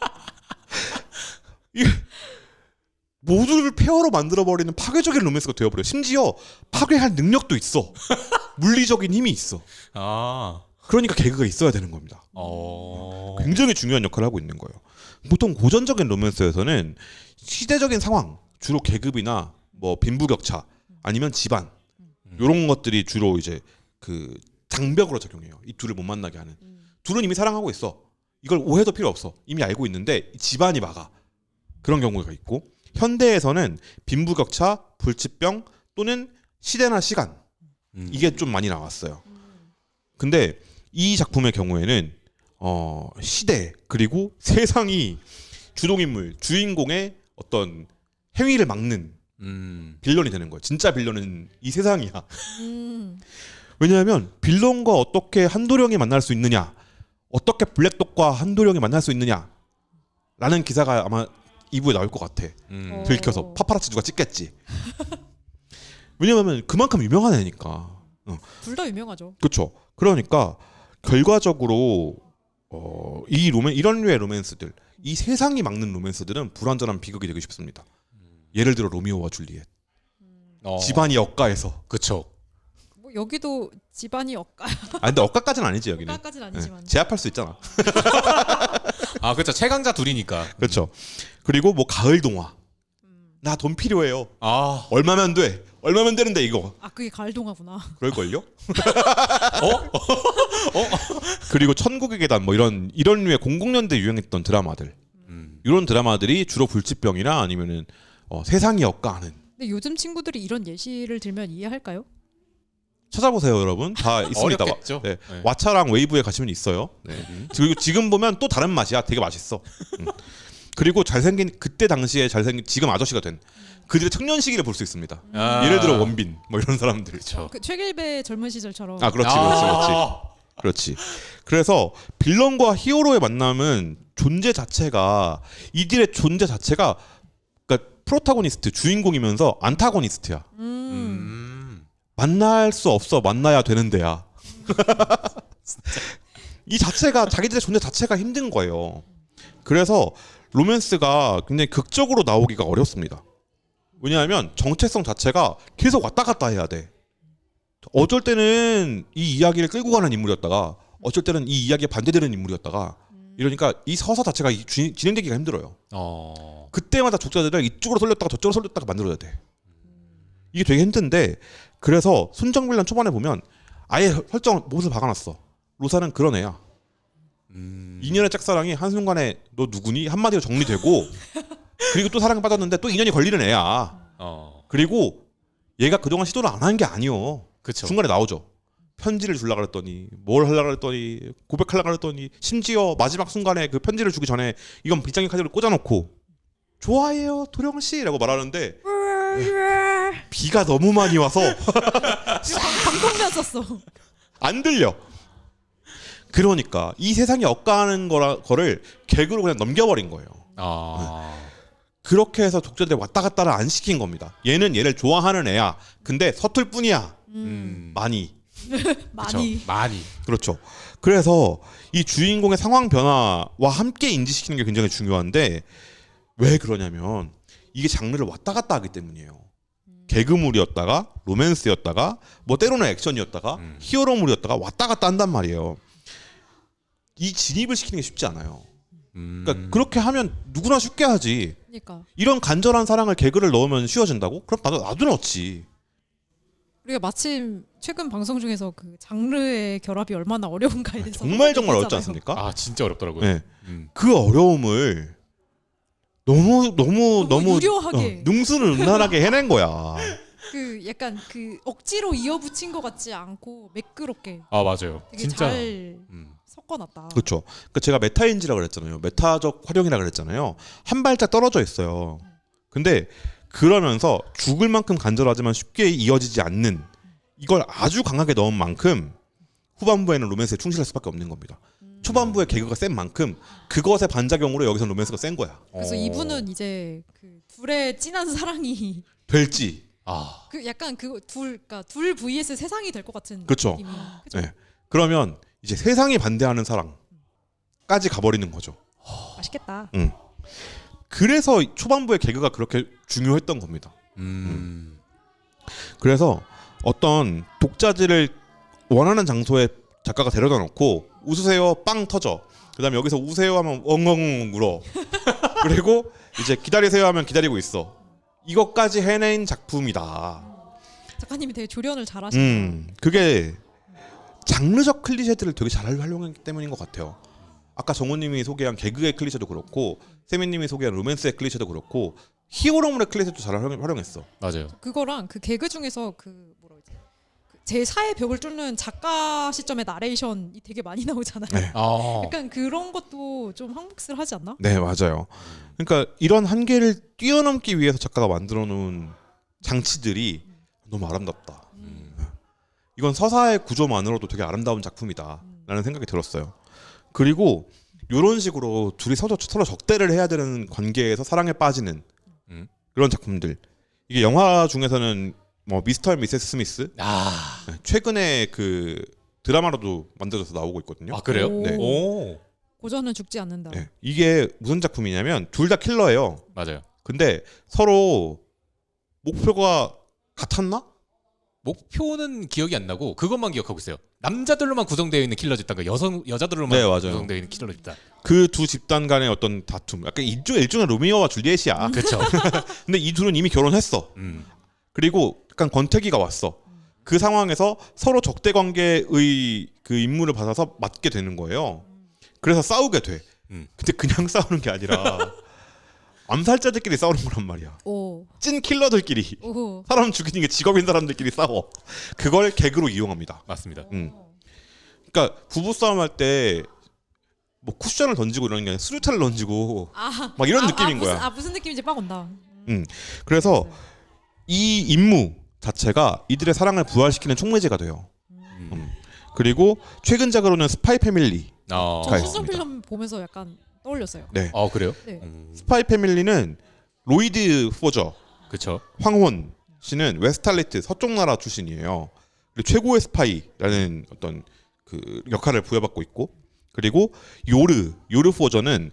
모두를 폐허로 만들어버리는 파괴적인 로맨스가 되어버려. 심지어 파괴할 능력도 있어. 물리적인 힘이 있어. 그러니까 개그가 있어야 되는 겁니다. 굉장히 중요한 역할을 하고 있는 거예요. 보통 고전적인 로맨스에서는 시대적인 상황, 주로 계급이나 뭐 빈부격차 아니면 집안 이런 것들이 주로 이제 그 장벽으로 적용해요. 이 둘을 못 만나게 하는. 둘은 이미 사랑하고 있어. 이걸 오해도 필요 없어. 이미 알고 있는데 집안이 막아. 그런 경우가 있고, 현대에서는 빈부격차, 불치병 또는 시대나 시간, 이게 좀 많이 나왔어요. 근데 이 작품의 경우에는 시대 그리고 세상이 주동인물, 주인공의 어떤 행위를 막는 빌런이 되는 거예요. 진짜 빌런은 이 세상이야. 왜냐하면 빌런과 어떻게 한도령이 만날 수 있느냐, 어떻게 블랙독과 한도령이 만날 수 있느냐 라는 기사가 아마 2부에 나올 것 같아. 들켜서 파파라치 누가 찍겠지. 왜냐하면 그만큼 유명한 애니까. 둘 다 유명하죠. 그렇죠. 그러니까 결과적으로 이런 류의 로맨스들, 이 세상이 막는 로맨스들은 불완전한 비극이 되고 싶습니다. 예를 들어 로미오와 줄리엣. 집안이 억가해서. 그쵸. 뭐 여기도 집안이 억가. 근데 억가까지는 아니지 여기는. 억가까지는 아니지만. 제압할 수 있잖아. 그렇죠. 최강자 둘이니까. 그렇죠. 그리고 뭐 가을 동화. 나 돈 필요해요. 얼마면 돼? 얼마면 되는데 이거. 아 그게 가을 동화구나. 그럴걸요? 그리고 천국의 계단 뭐 이런 류의 00년대 유행했던 드라마들. 이런 드라마들이 주로 불치병이나 아니면은 세상이 억까하는. 근데 요즘 친구들이 이런 예시를 들면 이해할까요? 찾아보세요, 여러분. 다 있습니다. 어렵겠죠. 네. 네. 왓챠랑 웨이브에 가시면 있어요. 네. 그리고 지금 보면 또 다른 맛이야. 되게 맛있어. 그리고 잘생긴 그때 당시에 잘생긴 지금 아저씨가 된 그들의 청년 시기를 볼 수 있습니다. 아. 예를 들어 원빈 뭐 이런 사람들. 그렇죠. 그 최길배 젊은 시절처럼. 아, 그렇지. 그래서 빌런과 히어로의 만남은 존재 자체가 이들의 존재 자체가 그러니까 프로타고니스트 주인공이면서 안타고니스트야. 만날 수 없어. 만나야 되는데야. 이 자체가 자기들의 존재 자체가 힘든 거예요. 그래서 로맨스가 굉장히 극적으로 나오기가 어렵습니다. 왜냐하면 정체성 자체가 계속 왔다 갔다 해야 돼. 어쩔 때는 이 이야기를 끌고 가는 인물이었다가 어쩔 때는 이 이야기에 반대되는 인물이었다가 이러니까 이 서사 자체가 진행되기가 힘들어요. 그때마다 독자들을 이쪽으로 돌렸다가 저쪽으로 돌렸다가 만들어야 돼. 이게 되게 힘든데 그래서 순정빌런 초반에 보면 아예 설정 못을 박아놨어. 로사는 그런 애야. 2년의 짝사랑이 한순간에 너 누구니? 한마디로 정리되고 그리고 또 사랑에 빠졌는데 또 2년이 걸리는 애야. 그리고 얘가 그동안 시도를 안 한 게 아니요. 그쵸. 중간에 나오죠. 편지를 주려고 그랬더니 뭘 하려고 그랬더니 고백하려고 그랬더니 심지어 마지막 순간에 그 편지를 주기 전에 이건 빗장의 카드를 꽂아놓고 좋아해요 도령씨 라고 말하는데 비가 너무 많이 와서 방송면 썼어. 안 들려. 그러니까 이 세상이 엇가는 거를 개그로 그냥 넘겨버린 거예요. 그렇게 해서 독자들이 왔다 갔다를 안 시킨 겁니다. 얘는 얘를 좋아하는 애야. 근데 서툴 뿐이야. 많이. 많이. 그렇죠. 그래서 이 주인공의 상황 변화와 함께 인지시키는 게 굉장히 중요한데 왜 그러냐면 이게 장르를 왔다 갔다 하기 때문이에요. 개그물이었다가 로맨스였다가 뭐 때로는 액션이었다가 히어로물이었다가 왔다 갔다 한단 말이에요. 이 진입을 시키는 게 쉽지 않아요. 그러니까 그렇게 하면 누구나 쉽게 하지. 그러니까. 이런 간절한 사랑을 개그를 넣으면 쉬워진다고? 그럼 나도 넣지. 우리가 마침 최근 방송 중에서 그 장르의 결합이 얼마나 어려운가에 대해서 정말 어렵지 얘기했잖아요. 않습니까? 아 진짜 어렵더라고요. 네. 그 어려움을 너무 유려하게. 능수능란하게 해낸 거야. 그 약간 그 억지로 이어붙인 것 같지 않고 매끄럽게 아 맞아요. 되게 진짜. 잘 섞어놨다. 그렇죠. 그러니까 제가 메타인지라고 그랬잖아요. 메타적 활용이라고 그랬잖아요. 한 발짝 떨어져 있어요. 근데 그러면서 죽을 만큼 간절하지만 쉽게 이어지지 않는 이걸 아주 강하게 넣은 만큼 후반부에는 로맨스에 충실할 수밖에 없는 겁니다. 초반부에 개그가 센 만큼 그것의 반작용으로 여기서 로맨스가 센 거야. 그래서 이분은 이제 그 둘의 진한 사랑이 될지. 그 약간 그러니까 둘 vs 세상이 될 것 같은 그렇죠. 느낌이. 그쵸? 네. 그러면 이제 세상이 반대하는 사랑까지 가버리는 거죠. 맛있겠다. 그래서 초반부의 개그가 그렇게 중요했던 겁니다. 그래서 어떤 독자들을 원하는 장소에 작가가 데려다 놓고 웃으세요 빵 터져. 그다음에 여기서 우세요 하면 엉엉 울어. 그리고 이제 기다리세요 하면 기다리고 있어. 이것까지 해낸 작품이다. 작가님이 되게 조련을 잘하신다. 그게 장르적 클리셰들을 되게 잘 활용했기 때문인 것 같아요. 아까 정우님이 소개한 개그의 클리셰도 그렇고 세미님이 소개한 로맨스의 클리셰도 그렇고 히어로물의 클리셰도 잘 활용했어. 맞아요. 그거랑 그 개그 중에서 그 뭐라 그러지? 제 사의 벽을 뚫는 작가 시점의 나레이션이 되게 많이 나오잖아요. 네. 약간 그런 것도 좀 한몫을 하지 않나? 네, 맞아요. 그러니까 이런 한계를 뛰어넘기 위해서 작가가 만들어 놓은 장치들이 너무 아름답다. 이건 서사의 구조만으로도 되게 아름다운 작품이다라는 생각이 들었어요. 그리고 이런 식으로 둘이 서로 적대를 해야 되는 관계에서 사랑에 빠지는 그런 작품들. 이게 영화 중에서는 뭐 미스터 앤 미세스 스미스 최근에 그 드라마로도 만들어져서 나오고 있거든요. 아 그래요? 오. 네. 오. 고전은 죽지 않는다. 네. 이게 무슨 작품이냐면 둘 다 킬러예요. 맞아요. 근데 서로 목표가 같았나? 목표는 기억이 안 나고 그것만 기억하고 있어요. 남자들로만 구성되어 있는 킬러 집단과 여자들로만 네, 맞아요. 구성되어 있는 킬러 집단. 그 두 집단 간의 어떤 다툼. 약간 일종의 로미오와 줄리엣이야. 그렇죠. 근데 이 둘은 이미 결혼했어. 그리고 약간 권태기가 왔어. 그 상황에서 서로 적대 관계의 그 임무를 받아서 맡게 되는 거예요. 그래서 싸우게 돼. 근데 그냥 싸우는 게 아니라 암살자들끼리 싸우는 거란 말이야. 오. 찐 킬러들끼리 오. 사람 죽이는 게 직업인 사람들끼리 싸워. 그걸 개그로 이용합니다. 맞습니다. 그러니까 부부 싸움 할 때 뭐 쿠션을 던지고 이러는 게 아니라 수류탄을 던지고 막 이런 느낌인 거야. 무슨 느낌인지 빡 온다. 그래서 이 임무 자체가 이들의 사랑을 부활시키는 촉매제가 돼요. 그리고 최근작으로는 스파이 패밀리. 아, 저 가 순정 있습니다. 필름 보면서 약간 떠올렸어요. 네. 그래요? 네. 스파이 패밀리는 로이드 포저, 그렇죠. 황혼 씨는 웨스탈리트 서쪽 나라 출신이에요. 그리고 최고의 스파이라는 어떤 그 역할을 부여받고 있고, 그리고 요르 포저는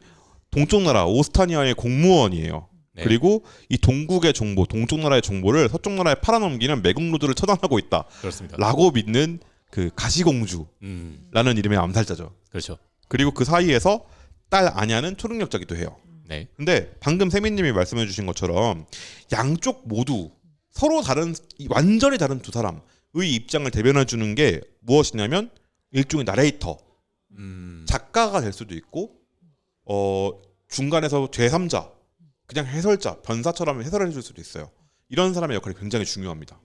동쪽 나라 오스타니아의 공무원이에요. 네. 그리고 이 동국의 정보, 동쪽 나라의 정보를 서쪽 나라에 팔아넘기는 매국노들을 처단하고 있다. 그렇습니다. 라고 믿는 그 가시공주라는 이름의 암살자죠. 그렇죠. 그리고 그 사이에서 딸 아냐는 초능력자기도 해요. 네. 근데 방금 세민님이 말씀해주신 것처럼 양쪽 모두 서로 다른 완전히 다른 두 사람의 입장을 대변해주는 게 무엇이냐면 일종의 나레이터, 작가가 될 수도 있고 중간에서 제3자, 그냥 해설자, 변사처럼 해설해 줄 수도 있어요. 이런 사람의 역할이 굉장히 중요합니다.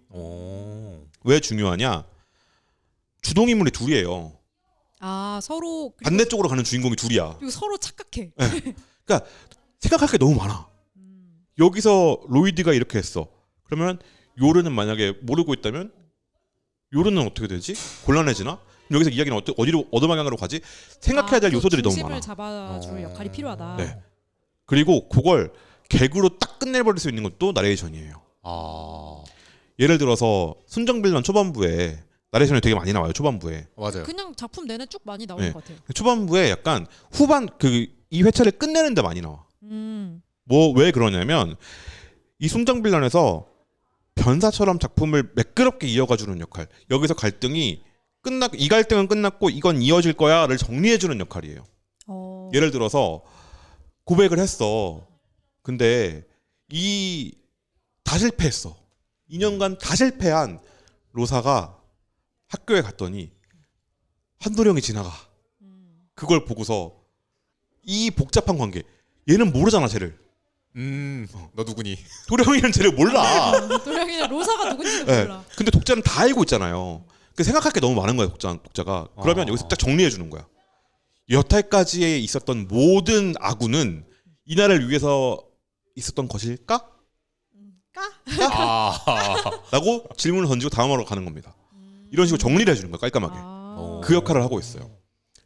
왜 중요하냐? 주동인물이 둘이에요. 서로 그리고, 반대쪽으로 가는 주인공이 둘이야. 그리고 서로 착각해. 그러니까 생각할 게 너무 많아. 여기서 로이드가 이렇게 했어. 그러면 요르는 만약에 모르고 있다면 요르는 어떻게 되지? 곤란해지나? 여기서 이야기는 어디로 어느 방향으로 가지? 생각해야 될 요소들이 너무 많아. 중심을 잡아줄 역할이 필요하다. 네. 그리고 그걸 개그로 딱 끝내버릴 수 있는 것도 나레이션이에요. 예를 들어서 순정빌런 초반부에 나레이션이 되게 많이 나와요. 초반부에. 맞아요. 그냥 작품 내내 쭉 많이 나오는 네. 것 같아요. 초반부에 약간 후반 이 회차를 끝내는데 많이 나와. 뭐 왜 그러냐면 이 순정빌런에서 변사처럼 작품을 매끄럽게 이어가주는 역할. 여기서 갈등이 이 갈등은 끝났고 이건 이어질 거야를 정리해주는 역할이에요. 예를 들어서 고백을 했어. 근데 다 실패했어. 2년간 다 실패한 로사가 학교에 갔더니 한도령이 지나가. 그걸 보고서 이 복잡한 관계. 얘는 모르잖아, 쟤를. 너 누구니? 도령이는 쟤를 몰라. 도령이는 로사가 누군지도 네. 몰라. 근데 독자는 다 알고 있잖아요. 그 생각할 게 너무 많은 거야, 독자가. 그러면 여기서 딱 정리해 주는 거야. 여태까지에 있었던 모든 아군은 이 나라를 위해서 있었던 것일까? 라고 질문을 던지고 다음으로 가는 겁니다. 이런 식으로 정리를 해주는 거야, 깔끔하게. 그 역할을 하고 있어요.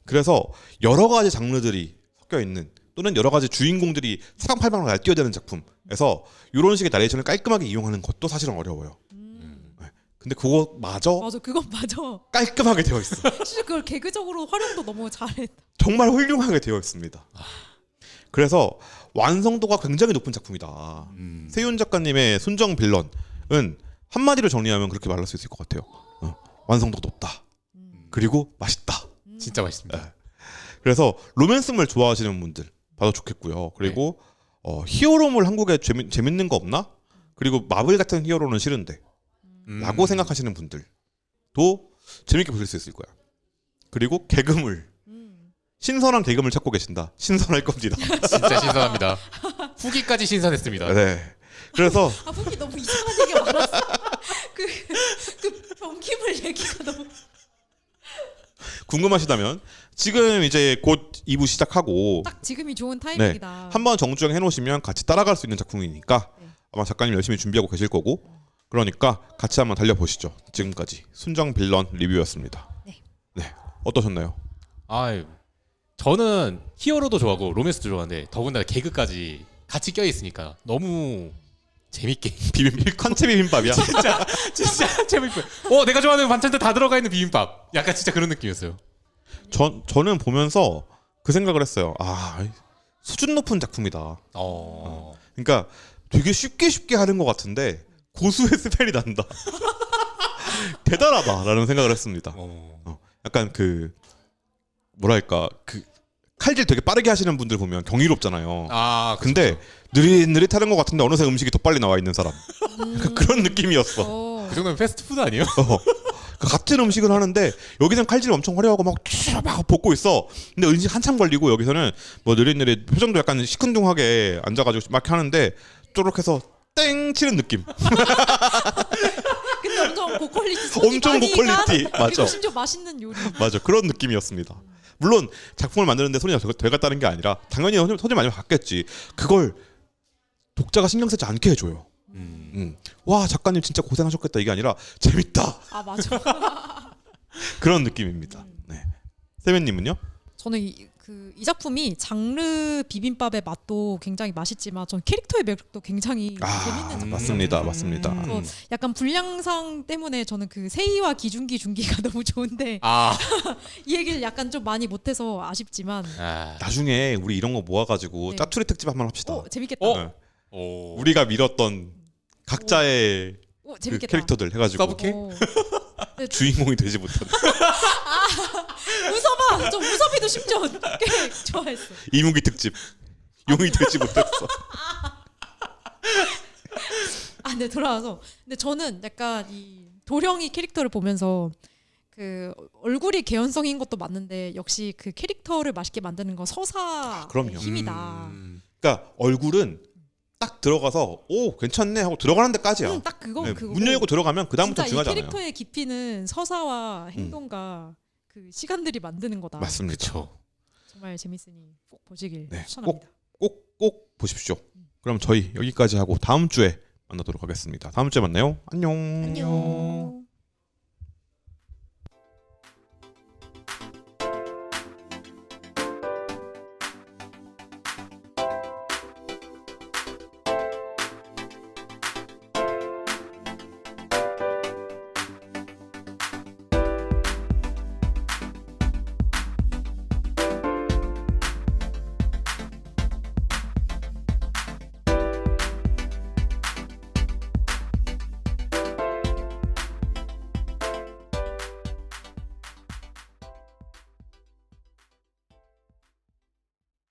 그래서 여러 가지 장르들이 섞여 있는 또는 여러 가지 주인공들이 사방팔방으로 날뛰어대는 작품에서 이런 식의 나레이션을 깔끔하게 이용하는 것도 사실은 어려워요. 네. 근데 맞아, 그건 맞아. 깔끔하게 되어 있어. 진짜 그걸 개그적으로 활용도 너무 잘했다. 정말 훌륭하게 되어 있습니다. 그래서 완성도가 굉장히 높은 작품이다. 세윤 작가님의 순정 빌런은 한마디로 정리하면 그렇게 말할 수 있을 것 같아요. 완성도가 높다. 그리고 맛있다. 진짜 맛있습니다. 네. 그래서 로맨스물 좋아하시는 분들 봐도 좋겠고요. 그리고 히어로물 한국에 재밌는 거 없나? 그리고 마블 같은 히어로는 싫은데 라고 생각하시는 분들도 재밌게 보실 수 있을 거야. 그리고 개그물 신선한 개그물 찾고 계신다. 신선할 겁니다. 진짜 신선합니다. 후기까지 신선했습니다. 네. 그래서 후기 너무 이상한 얘기가 많았어. 그 변기물 얘기가 너무. 궁금하시다면 지금 이제 곧 2부 시작하고 딱 지금이 좋은 타이밍이다. 한번 정주행 해놓으시면 같이 따라갈 수 있는 작품이니까 아마 작가님 열심히 준비하고 계실 거고 그러니까 같이 한번 달려보시죠. 지금까지 순정 빌런 리뷰였습니다. 네. 어떠셨나요? 저는 히어로도 좋아하고 로맨스도 좋아하는데 더군다나 개그까지 같이 껴있으니까 너무 재밌게 컨체 비빔밥이야. 진짜 재밌고 내가 좋아하는 반찬들 다 들어가 있는 비빔밥 약간 진짜 그런 느낌이었어요. 저는 보면서 그 생각을 했어요. 수준 높은 작품이다. 그러니까 되게 쉽게 하는 것 같은데 고수의 스펠이 난다. 대단하다라는 생각을 했습니다. 약간 뭐랄까 칼질 되게 빠르게 하시는 분들 보면 경이롭잖아요. 근데 느릿느릿하는 것 같은데 어느새 음식이 더 빨리 나와 있는 사람. 그런 느낌이었어. 그 정도면 패스트푸드 아니에요? 같은 음식을 하는데 여기서는 칼질 엄청 화려하고 막 볶고 있어. 근데 음식 한참 걸리고 여기서는 뭐 느릿느릿 표정도 약간 시큰둥하게 앉아가지고 막 하는데 쪼록해서 땡 치는 느낌. 근데 엄청 고퀄리티 손이 엄청 많이 고퀄리티. 간, 맞아. 그리고 심지어 맛있는 요리. 맞아, 그런 느낌이었습니다. 물론 작품을 만드는데 손이 돼갔다는 게 아니라 당연히 손이 많이 갔겠지. 그걸 독자가 신경 쓰지 않게 해줘요. 와, 작가님 진짜 고생하셨겠다 이게 아니라 재밌다. 아 맞아. 그런 느낌입니다. 네. 세면님은요? 저는 이 작품이 장르 비빔밥의 맛도 굉장히 맛있지만 전 캐릭터의 매력도 굉장히 재밌는 작품. 맞습니다, 맞습니다. 약간 분량상 때문에 저는 그 세희와 기중기 중기가 너무 좋은데 이 얘기를 약간 좀 많이 못해서 아쉽지만 나중에 우리 이런 거 모아가지고 네. 짜투리 특집 한번 합시다. 재밌겠다. 네. 우리가 밀었던 각자의 그 재밌겠다. 캐릭터들 해가지고 서브캐? 주인공이 되지 못한 우섭아, 좀 우섭이도 심지어 꽤 좋아했어. 이무기 특집 용이 되지 못했어. 네, 돌아와서 근데 저는 약간 이 도령이 캐릭터를 보면서 그 얼굴이 개연성인 것도 맞는데 역시 그 캐릭터를 맛있게 만드는 건 서사의 그럼요. 힘이다. 그러니까 얼굴은 딱 들어가서 오 괜찮네 하고 들어가는 데까지야. 딱 그거 네, 그거. 문 열고 들어가면 그 다음부터 진짜 이 중요하지 않아요. 캐릭터의 깊이는 서사와 행동과 그 시간들이 만드는 거다. 맞습니다. 그렇죠. 정말 재밌으니 꼭 보시길 네, 추천합니다. 꼭 보십시오. 그럼 저희 여기까지 하고 다음 주에 만나도록 하겠습니다. 다음 주에 만나요. 안녕. 안녕.